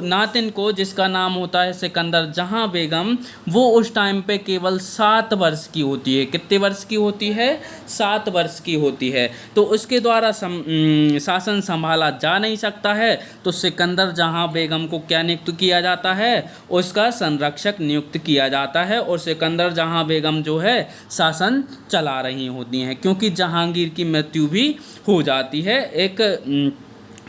A: नातिन को, जिसका नाम होता है सिकंदर जहां बेगम, वो उस टाइम पे केवल 7 वर्ष की होती है। कितने वर्ष की होती है, 7 वर्ष की होती है। तो उसके द्वारा शासन संभाला जा नहीं सकता है, तो सिकंदर जहां बेगम को क्या नियुक्त किया जाता है, उसका संरक्षक नियुक्त किया जाता है, और सिकंदर जहां बेगम जो है शासन चला रही होती हैं, क्योंकि जहांगीर की मृत्यु भी हो जाती है। एक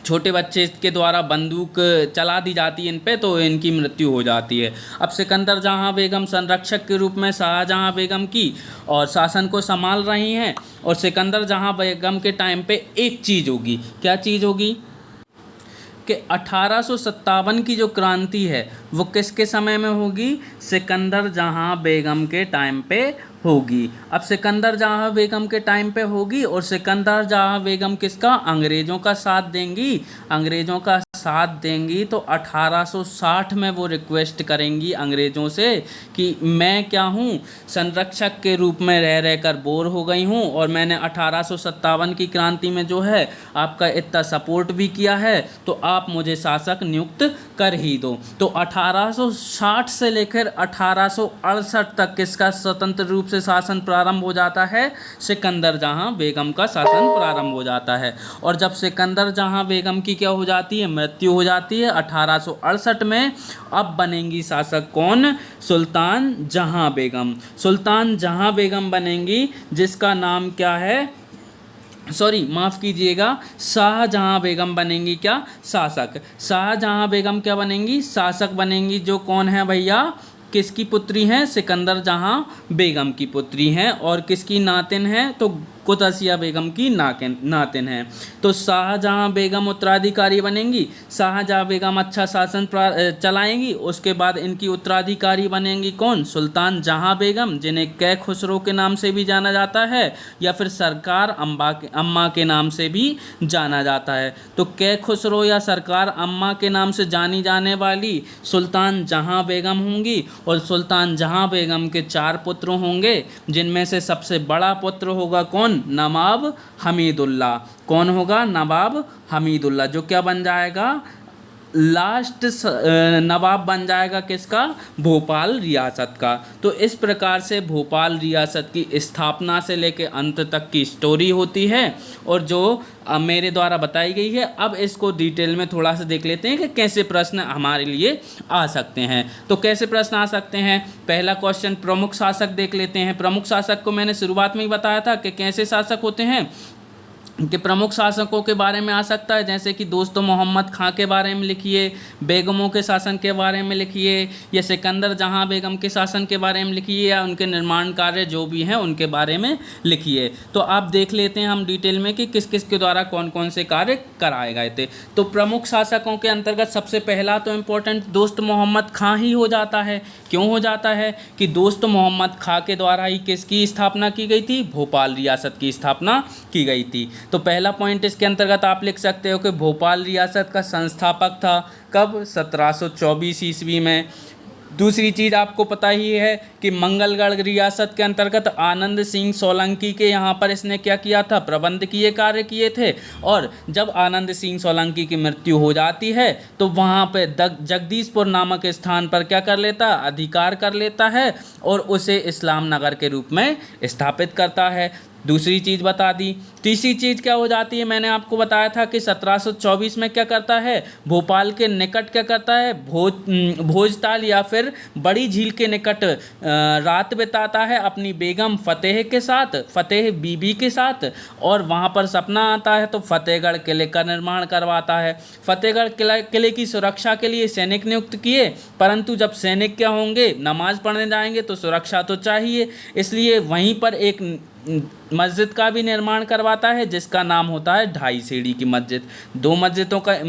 A: छोटे बच्चे के द्वारा बंदूक चला दी जाती है इन पे, तो इनकी मृत्यु हो जाती है। अब सिकंदर जहां बेगम संरक्षक के रूप में शाहजहां बेगम की और शासन को संभाल रही हैं, और सिकंदर जहां बेगम के टाइम पे एक चीज़ होगी। क्या चीज़ होगी कि 1857 की जो क्रांति है वो किसके समय में होगी, सिकंदर जहां बेगम के टाइम पे होगी। अब सिकंदर जहां बेगम के टाइम पे होगी, और सिकंदर जहां बेगम किसका, अंग्रेज़ों का साथ देंगी। अंग्रेज़ों का साथ देंगी तो 1860 में वो रिक्वेस्ट करेंगी अंग्रेज़ों से कि मैं क्या हूँ, संरक्षक के रूप में रह रहकर बोर हो गई हूँ, और मैंने 1857 की क्रांति में जो है आपका इतना सपोर्ट भी किया है, तो आप मुझे शासक नियुक्त कर ही दो। तो 1860 से लेकर 1868 तक किसका स्वतंत्र रूप से शासन प्रारंभ हो जाता है, सिकंदर जहां बेगम का शासन प्रारंभ हो जाता है। और जब सिकंदर जहां बेगम की क्या हो जाती है, मृत्यु हो जाती है 1868 में, अब बनेंगी शासक कौन, सुल्तान जहां बेगम। सुल्तान जहां बेगम बनेंगी, जिसका नाम क्या है, सॉरी माफ़ कीजिएगा, शाहजहां बेगम बनेंगी क्या, शासक। शाहजहां बेगम क्या बनेंगी, शासक बनेंगी। जो कौन है भैया, किसकी पुत्री हैं, सिकंदर जहां बेगम की पुत्री हैं, और किसकी नातिन हैं, तो कुदसिया बेगम की नातिन हैं। तो शाहजहां बेगम उत्तराधिकारी बनेंगी, शाहजहां बेगम अच्छा शासन चलाएंगी। उसके बाद इनकी उत्तराधिकारी बनेंगी कौन, सुल्तान जहां बेगम, जिन्हें कै खुसरो के नाम से भी जाना जाता है, या फिर सरकार अम्मा के नाम से भी जाना जाता है। तो कै खुसरो या सरकार अम्मा के नाम से जानी जाने वाली सुल्तान जहां बेगम होंगी, और सुल्तान जहां बेगम के 4 पुत्र होंगे, जिनमें से सबसे बड़ा पुत्र होगा कौन, नवाब हमीदुल्ला। कौन होगा, नवाब हमीदुल्ला, जो क्या बन जाएगा, लास्ट नवाब बन जाएगा किसका, भोपाल रियासत का। तो इस प्रकार से भोपाल रियासत की स्थापना से लेकर अंत तक की स्टोरी होती है और जो मेरे द्वारा बताई गई है। अब इसको डिटेल में थोड़ा सा देख लेते हैं कि कैसे प्रश्न हमारे लिए आ सकते हैं। तो कैसे प्रश्न आ सकते हैं, पहला क्वेश्चन प्रमुख शासक देख लेते हैं। प्रमुख शासक को मैंने शुरुआत में ही बताया था कि कैसे शासक होते हैं, कि प्रमुख शासकों के बारे में आ सकता है, जैसे कि दोस्त मोहम्मद खां के बारे में लिखिए, बेगमों के शासन के बारे में लिखिए, या सिकंदर जहां बेगम के शासन के बारे में लिखिए, या उनके निर्माण कार्य जो भी हैं उनके बारे में लिखिए। तो आप देख लेते हैं हम डिटेल में कि किस किस के द्वारा कौन कौन से कार्य कराए गए थे। तो प्रमुख शासकों के अंतर्गत सबसे पहला तो इम्पोर्टेंट दोस्त मोहम्मद खां ही हो जाता है। क्यों हो जाता है कि दोस्त मोहम्मद खां के द्वारा ही किसकी स्थापना की गई थी, भोपाल रियासत की स्थापना की गई थी। तो पहला पॉइंट इसके अंतर्गत आप लिख सकते हो कि भोपाल रियासत का संस्थापक था कब, 1724 ईस्वी में। दूसरी चीज़ आपको पता ही है कि मंगलगढ़ रियासत के अंतर्गत आनंद सिंह सोलंकी के यहाँ पर इसने क्या किया था, प्रबंध किए कार्य किए थे। और जब आनंद सिंह सोलंकी की मृत्यु हो जाती है तो वहाँ पे जगदीशपुर नामक स्थान पर क्या कर लेता, अधिकार कर लेता है और उसे इस्लाम नगर के रूप में स्थापित करता है। दूसरी चीज़ बता दी। तीसरी चीज़ क्या हो जाती है, मैंने आपको बताया था कि 1724 में क्या करता है, भोपाल के निकट क्या करता है, भोजताल या फिर बड़ी झील के निकट रात बिताता है अपनी बेगम फतेह के साथ, फतेह बीबी के साथ। और वहाँ पर सपना आता है तो फतेहगढ़ किले का निर्माण करवाता है। फतेहगढ़ किले की सुरक्षा के लिए सैनिक नियुक्त किए, परंतु जब सैनिक क्या होंगे, नमाज पढ़ने जाएंगे तो सुरक्षा तो चाहिए, इसलिए वहीं पर एक मस्जिद का भी निर्माण करवाता है जिसका नाम होता है ढाई सीढ़ी की मस्जिद। दो मस्जिदों का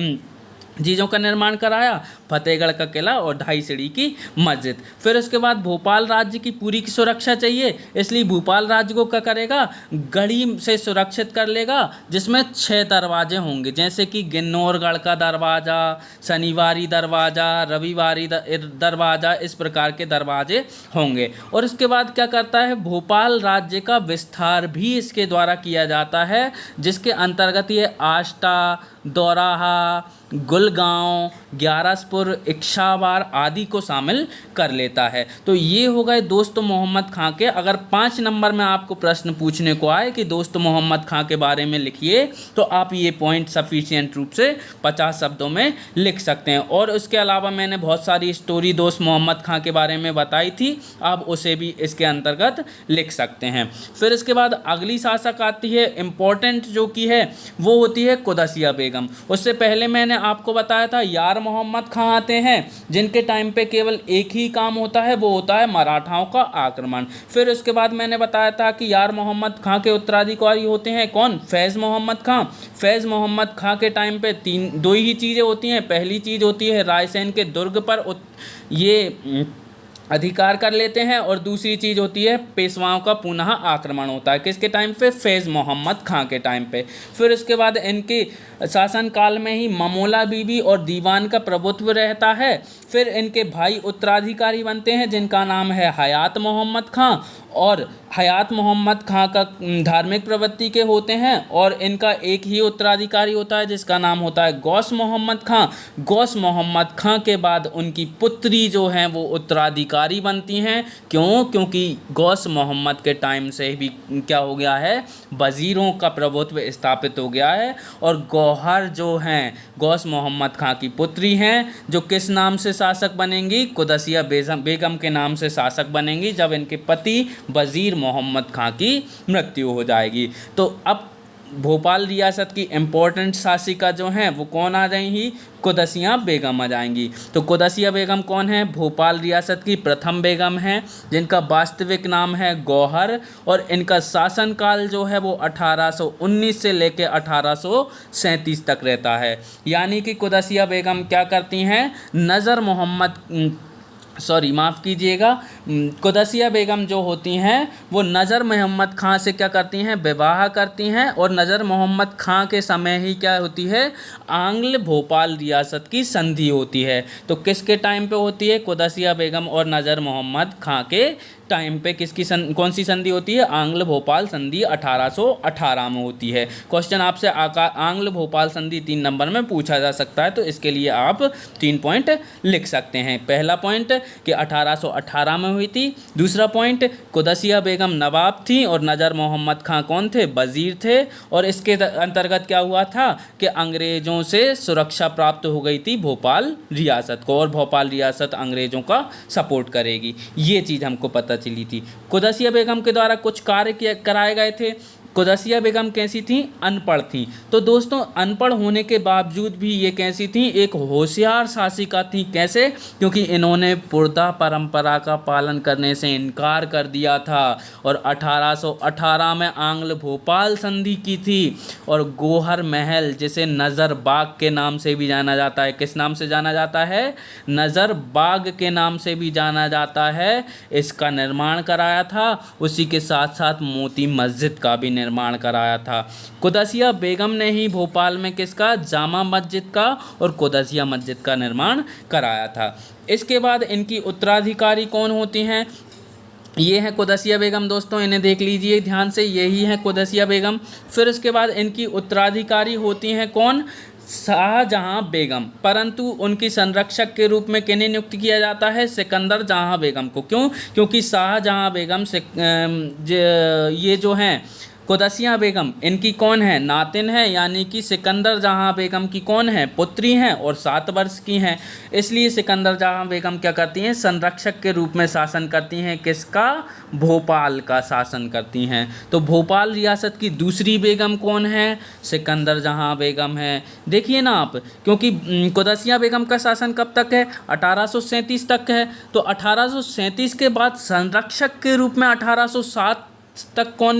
A: चीज़ों का निर्माण कराया, फतेहगढ़ का किला और ढाई सीढ़ी की मस्जिद। फिर उसके बाद भोपाल राज्य की पूरी की सुरक्षा चाहिए, इसलिए भोपाल राज्य को क्या करेगा, गढ़ी से सुरक्षित कर लेगा, जिसमें 6 दरवाजे होंगे, जैसे कि गिन्नौरगढ़ का दरवाज़ा, शनिवारी दरवाज़ा, रविवारी दरवाज़ा, इस प्रकार के दरवाजे होंगे। और इसके बाद क्या करता है, भोपाल राज्य का विस्तार भी इसके द्वारा किया जाता है, जिसके अंतर्गत ये आष्टा, दौराहा, गुलगांव, ग्यारसपुर, इच्छावार आदि को शामिल कर लेता है। तो ये हो गए दोस्त मोहम्मद खां के। अगर 5 नंबर में आपको प्रश्न पूछने को आए कि दोस्त मोहम्मद खां के बारे में लिखिए, तो आप ये पॉइंट सफिशिएंट रूप से 50 शब्दों में लिख सकते हैं। और उसके अलावा मैंने बहुत सारी स्टोरी दोस्त मोहम्मद खां के बारे में बताई थी, आप उसे भी इसके अंतर्गत लिख सकते हैं। फिर इसके बाद अगली शासक आती है इम्पोर्टेंट, जो कि है वो होती है कुदसिया बेगम। उससे पहले मैंने आपको बताया था यार मोहम्मद खां आते हैं, जिनके टाइम पे केवल एक ही काम होता है, वो होता है मराठाओं का आक्रमण। फिर उसके बाद मैंने बताया था कि यार मोहम्मद खां के उत्तराधिकारी होते हैं कौन, फैज़ मोहम्मद खां। फैज़ मोहम्मद खां के टाइम पे 2 ही चीज़ें होती हैं। पहली चीज़ होती है रायसेन के दुर्ग पर ये अधिकार कर लेते हैं, और दूसरी चीज़ होती है पेशवाओं का पुनः आक्रमण होता है। किसके टाइम पे, फैज़ मोहम्मद खां के टाइम पे। फिर उसके बाद इनके शासनकाल में ही ममोला बीबी और दीवान का प्रभुत्व रहता है। फिर इनके भाई उत्तराधिकारी बनते हैं, जिनका नाम है हयात मोहम्मद खां, और हयात मोहम्मद खां का धार्मिक प्रवृत्ति के होते हैं, और इनका एक ही उत्तराधिकारी होता है जिसका नाम होता है गौस मोहम्मद खां। गौस मोहम्मद खां के बाद उनकी पुत्री जो हैं वो उत्तराधिकारी बनती हैं। क्यों, क्योंकि गौस मोहम्मद के टाइम से भी क्या हो गया है, वज़ीरों का प्रभुत्व स्थापित हो गया है। और गौहर जो हैं गौस मोहम्मद खां की पुत्री हैं, जो किस नाम से शासक बनेंगी, कुदसिया बेगम के नाम से शासक बनेंगी, जब इनके पति वज़ीर मोहम्मद खां की मृत्यु हो जाएगी। तो अब भोपाल रियासत की इम्पोर्टेंट शासिका जो हैं वो कौन आ जाएंगी, कुदसिया बेगम आ जाएंगी। तो कुदसिया बेगम कौन है, भोपाल रियासत की प्रथम बेगम हैं, जिनका वास्तविक नाम है गौहर, और इनका शासनकाल जो है वो 1819 से लेकर 1837 तक रहता है। यानी कि कुदसिया बेगम क्या करती हैं, नज़र मोहम्मद सॉरी माफ़ कीजिएगा, कुदसिया बेगम जो होती हैं वो नज़र मोहम्मद ख़ां से क्या करती हैं, विवाह करती हैं। और नज़र मोहम्मद ख़ां के समय ही क्या होती है, आंग्ल भोपाल रियासत की संधि होती है। तो किसके टाइम पे होती है, कुदसिया बेगम और नज़र मोहम्मद ख़ां के टाइम पे किसकी कौन सी संधि होती है, आंग्ल भोपाल संधि 1818 में होती है। क्वेश्चन आपसे आंग्ल भोपाल संधि 3 नंबर में पूछा जा सकता है, तो इसके लिए आप 3 पॉइंट लिख सकते हैं। पहला पॉइंट कि 1818 में हुई थी। दूसरा पॉइंट, कुदसिया बेगम नवाब थी और नज़र मोहम्मद ख़ां कौन थे, वज़ीर थे। और इसके अंतर्गत क्या हुआ था कि अंग्रेज़ों से सुरक्षा प्राप्त हो गई थी भोपाल रियासत को, और भोपाल रियासत अंग्रेज़ों का सपोर्ट करेगी, ये चीज़ हमको पता चली थी। कुदसिया बेगम के द्वारा कुछ कार्य कराए गए थे। कुदसिया बेगम कैसी थी, अनपढ़ थी। तो दोस्तों अनपढ़ होने के बावजूद भी ये कैसी थी, एक होशियार शासिका थी। कैसे, क्योंकि इन्होंने पुर्दा परंपरा का पालन करने से इनकार कर दिया था और 1818 में आंग्ल भोपाल संधि की थी। और गौहर महल, जिसे नज़र बाग के नाम से भी जाना जाता है, किस नाम से जाना जाता है, नज़र बाग के नाम से भी जाना जाता है, इसका निर्माण कराया था। उसी के साथ साथ मोती मस्जिद का भी निर्माण कराया था। कुदसिया बेगम ने ही भोपाल में किसका, जामा मस्जिद का और कुदसिया मस्जिद का निर्माण कराया था। इसके बाद इनकी उत्तराधिकारी कौन होती हैं, ये है कुदसिया बेगम। दोस्तों इन्हें देख लीजिए ध्यान से, यही है कुदसिया बेगम। फिर उसके बाद इनकी उत्तराधिकारी होती हैं कौन, शाहजहां बेगम। परंतु उनकी संरक्षक के रूप में किन्हें नियुक्त किया जाता है, सिकंदर जहां बेगम को। क्यों, क्योंकि शाहजहां बेगम से ये जो हैं कुदसिया बेगम, इनकी कौन है, नातिन है, यानी कि सिकंदर जहां बेगम की कौन है, पुत्री हैं और 7 वर्ष की हैं। इसलिए सिकंदर जहां बेगम क्या करती हैं, संरक्षक के रूप में शासन करती हैं। किसका, भोपाल का शासन करती हैं। तो भोपाल रियासत की दूसरी बेगम कौन है, सिकंदर जहां बेगम है। देखिए ना आप, क्योंकि कुदसिया बेगम का शासन कब तक है, 1837 तक है। तो 1837 के बाद संरक्षक के रूप में 1807 तक कौन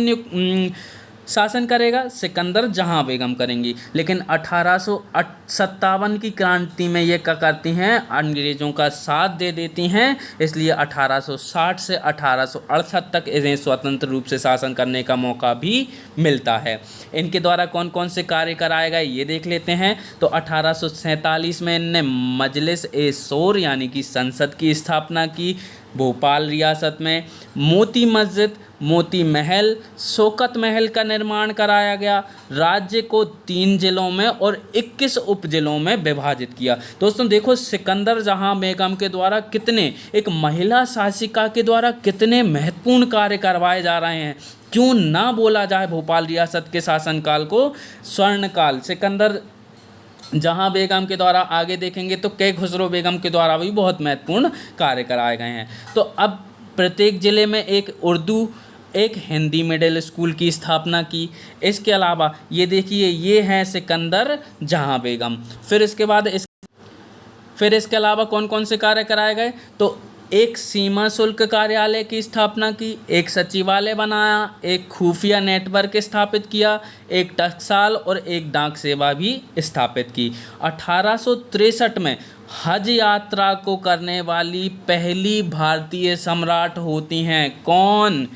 A: शासन करेगा, सिकंदर जहां बेगम करेंगी। लेकिन 1857 की क्रांति में ये क्या करती हैं, अंग्रेज़ों का साथ दे देती हैं। इसलिए 1860 से 1868 तक इन्हें स्वतंत्र रूप से शासन करने का मौका भी मिलता है। इनके द्वारा कौन कौन से कार्य कराए गए ये देख लेते हैं। तो 1847 में इनने मजलिस ए शोर यानी कि संसद की स्थापना की भोपाल रियासत में। मोती मस्जिद, मोती महल, शौकत महल का निर्माण कराया गया। राज्य को 3 जिलों में और 21 उप जिलों में विभाजित किया। दोस्तों देखो, सिकंदर जहां बेगम के द्वारा कितने, एक महिला शासिका के द्वारा कितने महत्वपूर्ण कार्य करवाए जा रहे हैं। क्यों ना बोला जाए भोपाल रियासत के शासनकाल को स्वर्णकाल। सिकंदर जहां बेगम के द्वारा आगे देखेंगे तो के खुसरो बेगम के द्वारा भी बहुत महत्वपूर्ण कार्य कराए गए हैं। तो अब प्रत्येक ज़िले में एक उर्दू, एक हिंदी मिडिल स्कूल की स्थापना की। इसके अलावा ये देखिए, ये हैं सिकंदर जहां बेगम। फिर इसके अलावा कौन कौन से कार्य कराए गए, तो एक सीमा शुल्क कार्यालय की स्थापना की, एक सचिवालय बनाया, एक खुफिया नेटवर्क स्थापित किया, एक टकसाल और एक डाक सेवा भी स्थापित की। 1863 में हज यात्रा को करने वाली पहली भारतीय सम्राट होती हैं कौन,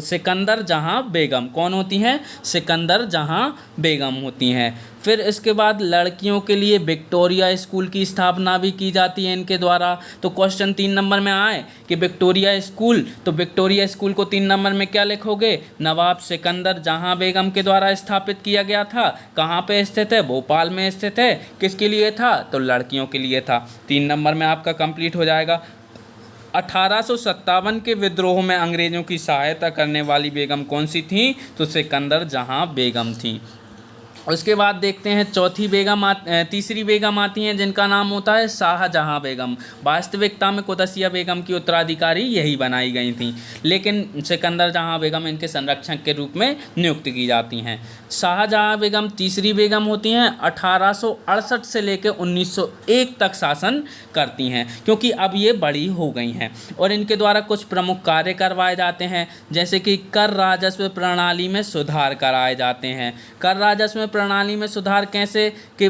A: सिकंदर जहां बेगम। कौन होती हैं, सिकंदर जहां बेगम होती हैं। फिर इसके बाद लड़कियों के लिए विक्टोरिया स्कूल की स्थापना भी की जाती है इनके द्वारा। तो क्वेश्चन 3 नंबर में आए कि विक्टोरिया स्कूल, तो विक्टोरिया स्कूल को 3 नंबर में क्या लिखोगे, नवाब सिकंदर जहां बेगम के द्वारा स्थापित किया गया था। कहाँ पे स्थित है, भोपाल में स्थित है। किसके लिए था, तो लड़कियों के लिए था। 3 नंबर में आपका कंप्लीट हो जाएगा। 1857 के विद्रोह में अंग्रेज़ों की सहायता करने वाली बेगम कौन सी थी, तो सिकंदर जहां बेगम थी। उसके बाद देखते हैं तीसरी बेगम आती हैं जिनका नाम होता है शाहजहां बेगम। वास्तविकता में कुदसिया बेगम की उत्तराधिकारी यही बनाई गई थी, लेकिन सिकंदर जहां बेगम इनके संरक्षक के रूप में नियुक्त की जाती हैं। शाहजहां बेगम तीसरी बेगम होती हैं। 1868 से लेकर 1901 तक शासन करती हैं, क्योंकि अब ये बड़ी हो गई हैं। और इनके द्वारा कुछ प्रमुख कार्य करवाए जाते हैं, जैसे कि कर राजस्व प्रणाली में सुधार कराए जाते हैं। कर राजस्व प्रणाली में सुधार कैसे कि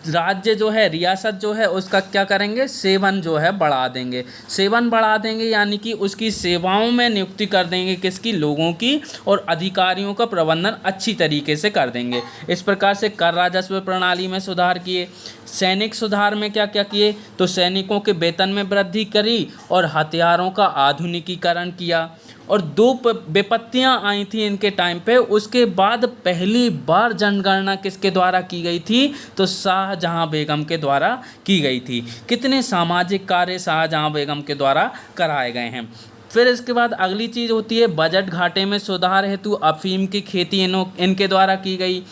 A: राज्य जो है, रियासत जो है, उसका क्या करेंगे, सेवन जो है बढ़ा देंगे। सेवन बढ़ा देंगे यानी कि उसकी सेवाओं में नियुक्ति कर देंगे, किसकी, लोगों की, और अधिकारियों का प्रबंधन अच्छी तरीके से कर देंगे। इस प्रकार से कर राजस्व प्रणाली में सुधार किए। सैनिक सुधार में क्या क्या किए, तो सैनिकों के वेतन में वृद्धि करी और हथियारों का आधुनिकीकरण किया। और दो विपत्तियां आई थी इनके टाइम पे। उसके बाद पहली बार जनगणना किसके द्वारा की गई थी, तो शाहजहां बेगम के द्वारा की गई थी। कितने सामाजिक कार्य शाहजहां बेगम के द्वारा कराए गए हैं। फिर इसके बाद अगली चीज़ होती है बजट घाटे में सुधार हेतु अफीम की खेती इनके द्वारा की गई।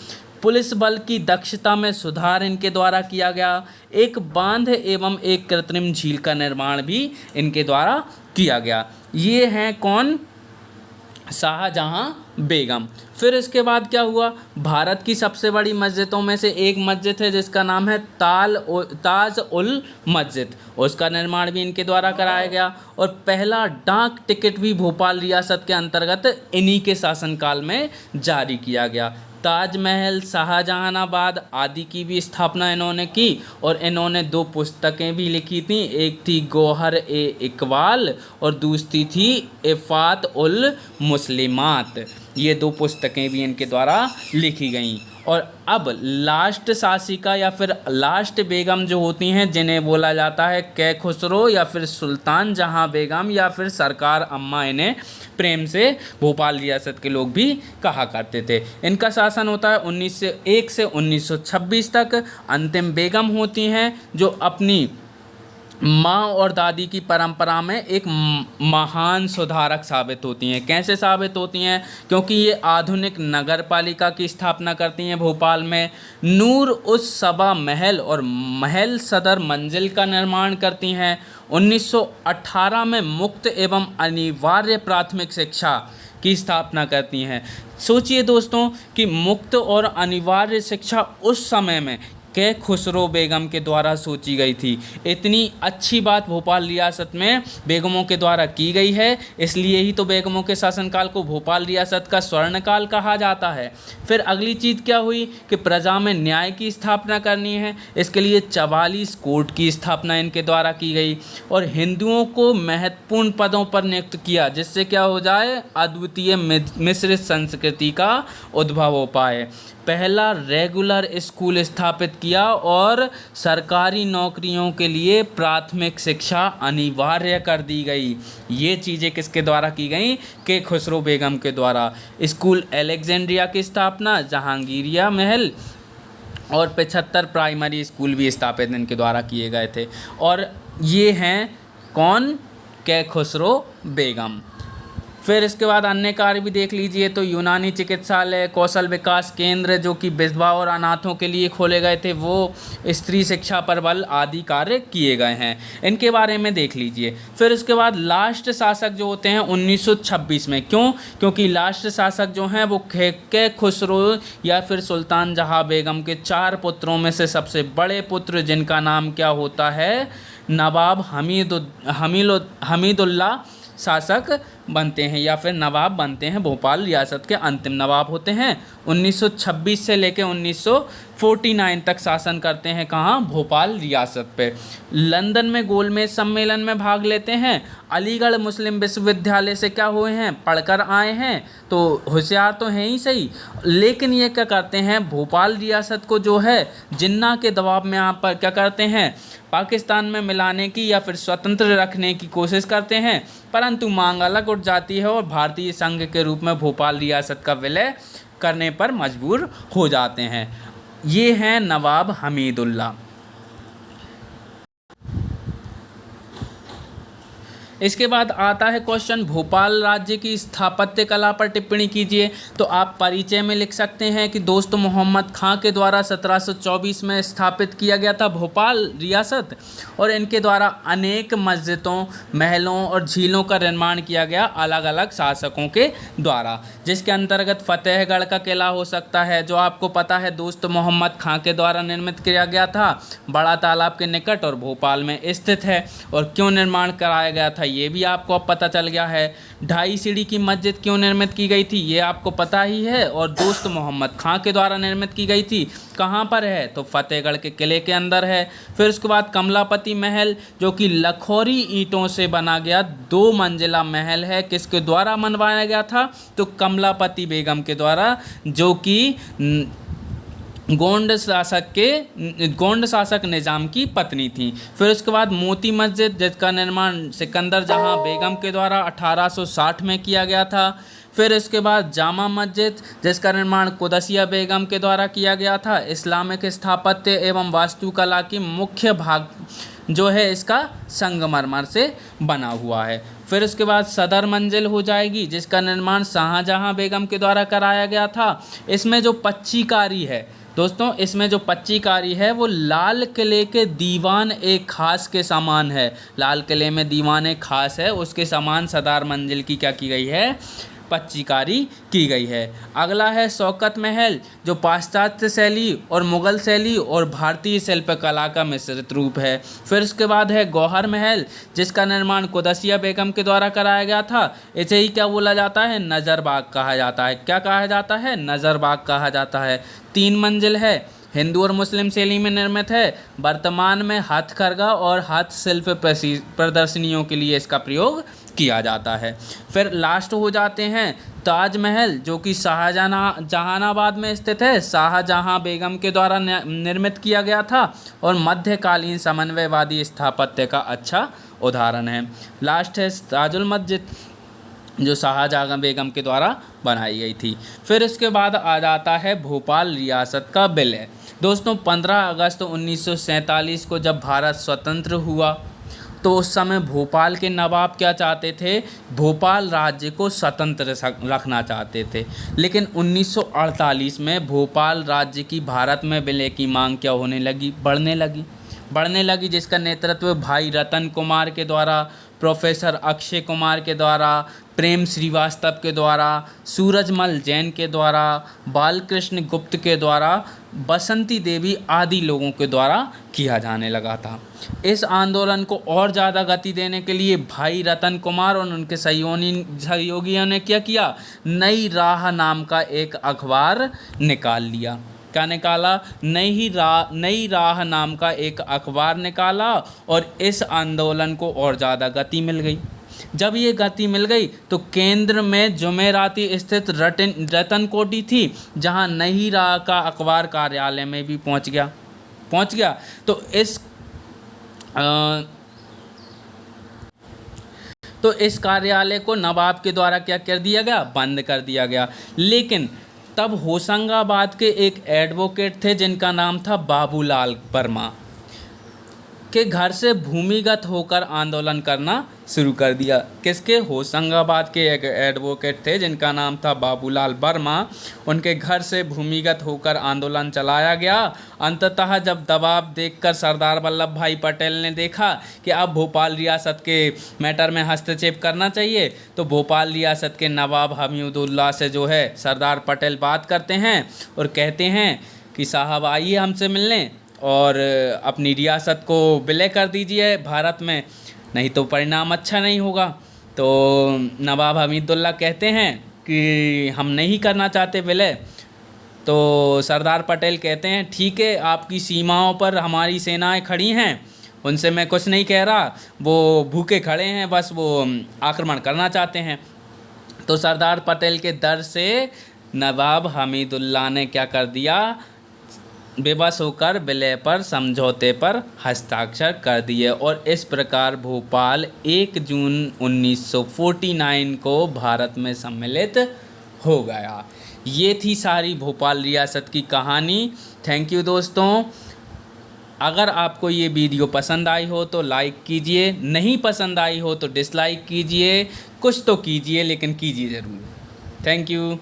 A: पुलिस बल की दक्षता में सुधार इनके द्वारा किया गया। एक बांध एवं एक कृत्रिम झील का निर्माण भी इनके द्वारा किया गया। ये हैं कौन, शाहजहां बेगम। फिर इसके बाद क्या हुआ, भारत की सबसे बड़ी मस्जिदों में से एक मस्जिद है जिसका नाम है ताज उल मस्जिद, उसका निर्माण भी इनके द्वारा कराया गया। और पहला डाक टिकट भी भोपाल रियासत के अंतर्गत इन्हीं के शासनकाल में जारी किया गया। ताजमहल, शाहजहानाबाद आदि की भी स्थापना इन्होंने की। और इन्होंने दो पुस्तकें भी लिखी थी, एक थी गौहर ए इकबाल और दूसरी थी इफ़ात उल मुस्लिमात। ये दो पुस्तकें भी इनके द्वारा लिखी गईं। और अब लास्ट शासिका या फिर लास्ट बेगम जो होती हैं, जिन्हें बोला जाता है कै खुसरो या फिर सुल्तान जहां बेगम या फिर सरकार अम्मा, इन्हें प्रेम से भोपाल रियासत के लोग भी कहा करते थे। इनका शासन होता है 1901 से 1926 तक। अंतिम बेगम होती हैं जो अपनी माँ और दादी की परंपरा में एक महान सुधारक साबित होती हैं। कैसे साबित होती हैं, क्योंकि ये आधुनिक नगर पालिका की स्थापना करती हैं भोपाल में। नूर उस सभा महल और महल सदर मंजिल का निर्माण करती हैं। 1918 में मुक्त एवं अनिवार्य प्राथमिक शिक्षा की स्थापना करती हैं। सोचिए दोस्तों कि मुक्त और अनिवार्य शिक्षा उस समय में कै खुसरो बेगम के द्वारा सोची गई थी। इतनी अच्छी बात भोपाल रियासत में बेगमों के द्वारा की गई है, इसलिए ही तो बेगमों के शासनकाल को भोपाल रियासत का स्वर्णकाल कहा जाता है। फिर अगली चीज़ क्या हुई कि प्रजा में न्याय की स्थापना करनी है, इसके लिए 44 कोर्ट की स्थापना इनके द्वारा की गई। और हिंदुओं को महत्वपूर्ण पदों पर नियुक्त किया, जिससे क्या हो जाए, अद्वितीय मिश्रित संस्कृति का उद्भव हो पाए। पहला रेगुलर स्कूल स्थापित किया और सरकारी नौकरियों के लिए प्राथमिक शिक्षा अनिवार्य कर दी गई। ये चीज़ें किसके द्वारा की गई, के खुसरो बेगम के द्वारा। स्कूल अलेक्जेंड्रिया की स्थापना, जहांगीरिया महल और 75 प्राइमरी स्कूल भी स्थापित इनके द्वारा किए गए थे। और ये हैं कौन, के खुसरो बेगम। फिर इसके बाद अन्य कार्य भी देख लीजिए तो यूनानी चिकित्सालय, कौशल विकास केंद्र जो कि विधवा और अनाथों के लिए खोले गए थे, वो स्त्री शिक्षा पर बल आदि कार्य किए गए हैं, इनके बारे में देख लीजिए। फिर उसके बाद लास्ट शासक जो होते हैं 1926 में, क्यों, क्योंकि लास्ट शासक जो हैं वो कै खुसरो या फिर सुल्तान जहां बेगम के 4 पुत्रों में से सबसे बड़े पुत्र, जिनका नाम क्या होता है, नवाब हमीदुल्ला शासक बनते हैं या फिर नवाब बनते हैं। भोपाल रियासत के अंतिम नवाब होते हैं। 1926 से लेकर 1949 तक शासन करते हैं कहाँ, भोपाल रियासत पे। लंदन में गोलमेज सम्मेलन में भाग लेते हैं। अलीगढ़ मुस्लिम विश्वविद्यालय से क्या हुए हैं, पढ़कर आए हैं, तो होशियार तो हैं ही सही, लेकिन ये क्या करते हैं, भोपाल रियासत को जो है जिन्ना के दबाव में यहाँ पर क्या करते हैं, पाकिस्तान में मिलाने की या फिर स्वतंत्र रखने की कोशिश करते हैं, परंतु मांग अलग उठ जाती है और भारतीय संघ के रूप में भोपाल रियासत का विलय करने पर मजबूर हो जाते हैं। ये हैं नवाब हमीदुल्ला। इसके बाद आता है क्वेश्चन, भोपाल राज्य की स्थापत्य कला पर टिप्पणी कीजिए। तो आप परिचय में लिख सकते हैं कि दोस्त मोहम्मद खां के द्वारा 1724 में स्थापित किया गया था भोपाल रियासत, और इनके द्वारा अनेक मस्जिदों, महलों और झीलों का निर्माण किया गया अलग अलग शासकों के द्वारा, जिसके अंतर्गत फतेहगढ़ का किला हो सकता है, जो आपको पता है दोस्त मोहम्मद खां के द्वारा निर्मित किया गया था, बड़ा तालाब के निकट और भोपाल में स्थित है। और क्यों निर्माण कराया गया था ये भी आपको अब पता चल गया है। 2.5 सीढ़ी की मस्जिद क्यों निर्मित की गई थी ये आपको पता ही है, और दोस्त मोहम्मद खां के द्वारा निर्मित की गई थी। कहाँ पर है? तो फतेहगढ़ के किले के अंदर है। फिर उसके बाद कमलापति महल जो कि लखोरी ईंटों से बना गया 2 मंजिला महल है, किसके द्वारा बनवाया गया था? तो कमलापति बेगम के द्वारा, जो कि गोंड शासक निज़ाम की पत्नी थी। फिर उसके बाद मोती मस्जिद जिसका निर्माण सिकंदर जहां बेगम के द्वारा 1860 में किया गया था। फिर इसके बाद जामा मस्जिद जिसका निर्माण कुदसिया बेगम के द्वारा किया गया था। इस्लामिक स्थापत्य एवं वास्तुकला की मुख्य भाग जो है इसका संगमरमर से बना हुआ है। फिर उसके बाद सदर मंजिल हो जाएगी जिसका निर्माण शाहजहां बेगम के द्वारा कराया गया था। इसमें जो पच्चीकारी है दोस्तों, इसमें जो पच्चीकारी है वो लाल किले के दीवान एक खास के समान है। लाल किले में दीवान एक खास है, उसके समान सदर मंजिल की क्या की गई है? पच्चीकारी की गई है। अगला है शौकत महल जो पाश्चात्य शैली और मुग़ल शैली और भारतीय शिल्पकला का मिश्रित रूप है। फिर उसके बाद है गौहर महल जिसका निर्माण कुदसिया बेगम के द्वारा कराया गया था। इसे ही क्या बोला जाता है? नज़रबाग कहा जाता है। क्या कहा जाता है? नज़रबाग कहा जाता है। 3 मंजिल है, हिंदू और मुस्लिम शैली में निर्मित है। वर्तमान में हथकरघा और हस्तशिल्प प्रदर्शनियों के लिए इसका प्रयोग किया जाता है। फिर लास्ट हो जाते हैं ताजमहल जो कि जहानाबाद में स्थित है। शाहजहां बेगम के द्वारा निर्मित किया गया था और मध्यकालीन समन्वयवादी स्थापत्य का अच्छा उदाहरण है। लास्ट है ताजुल मस्जिद जो शाहजहां बेगम के द्वारा बनाई गई थी। फिर इसके बाद आ जाता है भोपाल रियासत का विलय। दोस्तों 15 अगस्त 1947 को जब भारत स्वतंत्र हुआ तो उस समय भोपाल के नवाब क्या चाहते थे? भोपाल राज्य को स्वतंत्र रखना चाहते थे। लेकिन 1948 में भोपाल राज्य की भारत में विलय की मांग क्या होने लगी? बढ़ने लगी जिसका नेतृत्व भाई रतन कुमार के द्वारा, प्रोफेसर अक्षय कुमार के द्वारा, प्रेम श्रीवास्तव के द्वारा, सूरजमल जैन के द्वारा, बालकृष्ण गुप्त के द्वारा, बसंती देवी आदि लोगों के द्वारा किया जाने लगा था। इस आंदोलन को और ज़्यादा गति देने के लिए भाई रतन कुमार और उनके सहयोगियों ने क्या किया? नई राह नाम का एक अखबार निकाल लिया। क्या निकाला? नई राह नाम का एक अखबार निकाला और इस आंदोलन को और ज़्यादा गति मिल गई। जब ये गति मिल गई तो केंद्र में जुमेराती स्थित रतन कोठी थी जहां नई राह का अखबार कार्यालय में भी पहुंच गया। तो इस कार्यालय को नवाब के द्वारा क्या कर दिया गया? बंद कर दिया गया। लेकिन तब होशंगाबाद के एक एडवोकेट थे जिनका नाम था बाबूलाल वर्मा के घर से भूमिगत होकर आंदोलन करना शुरू कर दिया। किसके? होशंगाबाद के एक एडवोकेट थे जिनका नाम था बाबूलाल वर्मा। उनके घर से भूमिगत होकर आंदोलन चलाया गया। अंततः जब दबाव देखकर सरदार वल्लभ भाई पटेल ने देखा कि अब भोपाल रियासत के मैटर में हस्तक्षेप करना चाहिए, तो भोपाल रियासत के नवाब हमीदुल्लाह से जो है सरदार पटेल बात करते हैं और कहते हैं कि साहब आइए हमसे मिलने और अपनी रियासत को विलय कर दीजिए भारत में, नहीं तो परिणाम अच्छा नहीं होगा। तो नवाब हमीदुल्लाह कहते हैं कि हम नहीं करना चाहते विलय। तो सरदार पटेल कहते हैं ठीक है, आपकी सीमाओं पर हमारी सेनाएं खड़ी हैं, उनसे मैं कुछ नहीं कह रहा, वो भूखे खड़े हैं, बस वो आक्रमण करना चाहते हैं। तो सरदार पटेल के डर से नवाब हमीदुल्लाह ने क्या कर दिया? बेबस होकर विलय पर समझौते पर हस्ताक्षर कर दिए और इस प्रकार भोपाल 1 जून 1949 को भारत में सम्मिलित हो गया। ये थी सारी भोपाल रियासत की कहानी। थैंक यू दोस्तों। अगर आपको ये वीडियो पसंद आई हो तो लाइक कीजिए, नहीं पसंद आई हो तो डिसलाइक कीजिए, कुछ तो कीजिए लेकिन कीजिए ज़रूर। Thank you.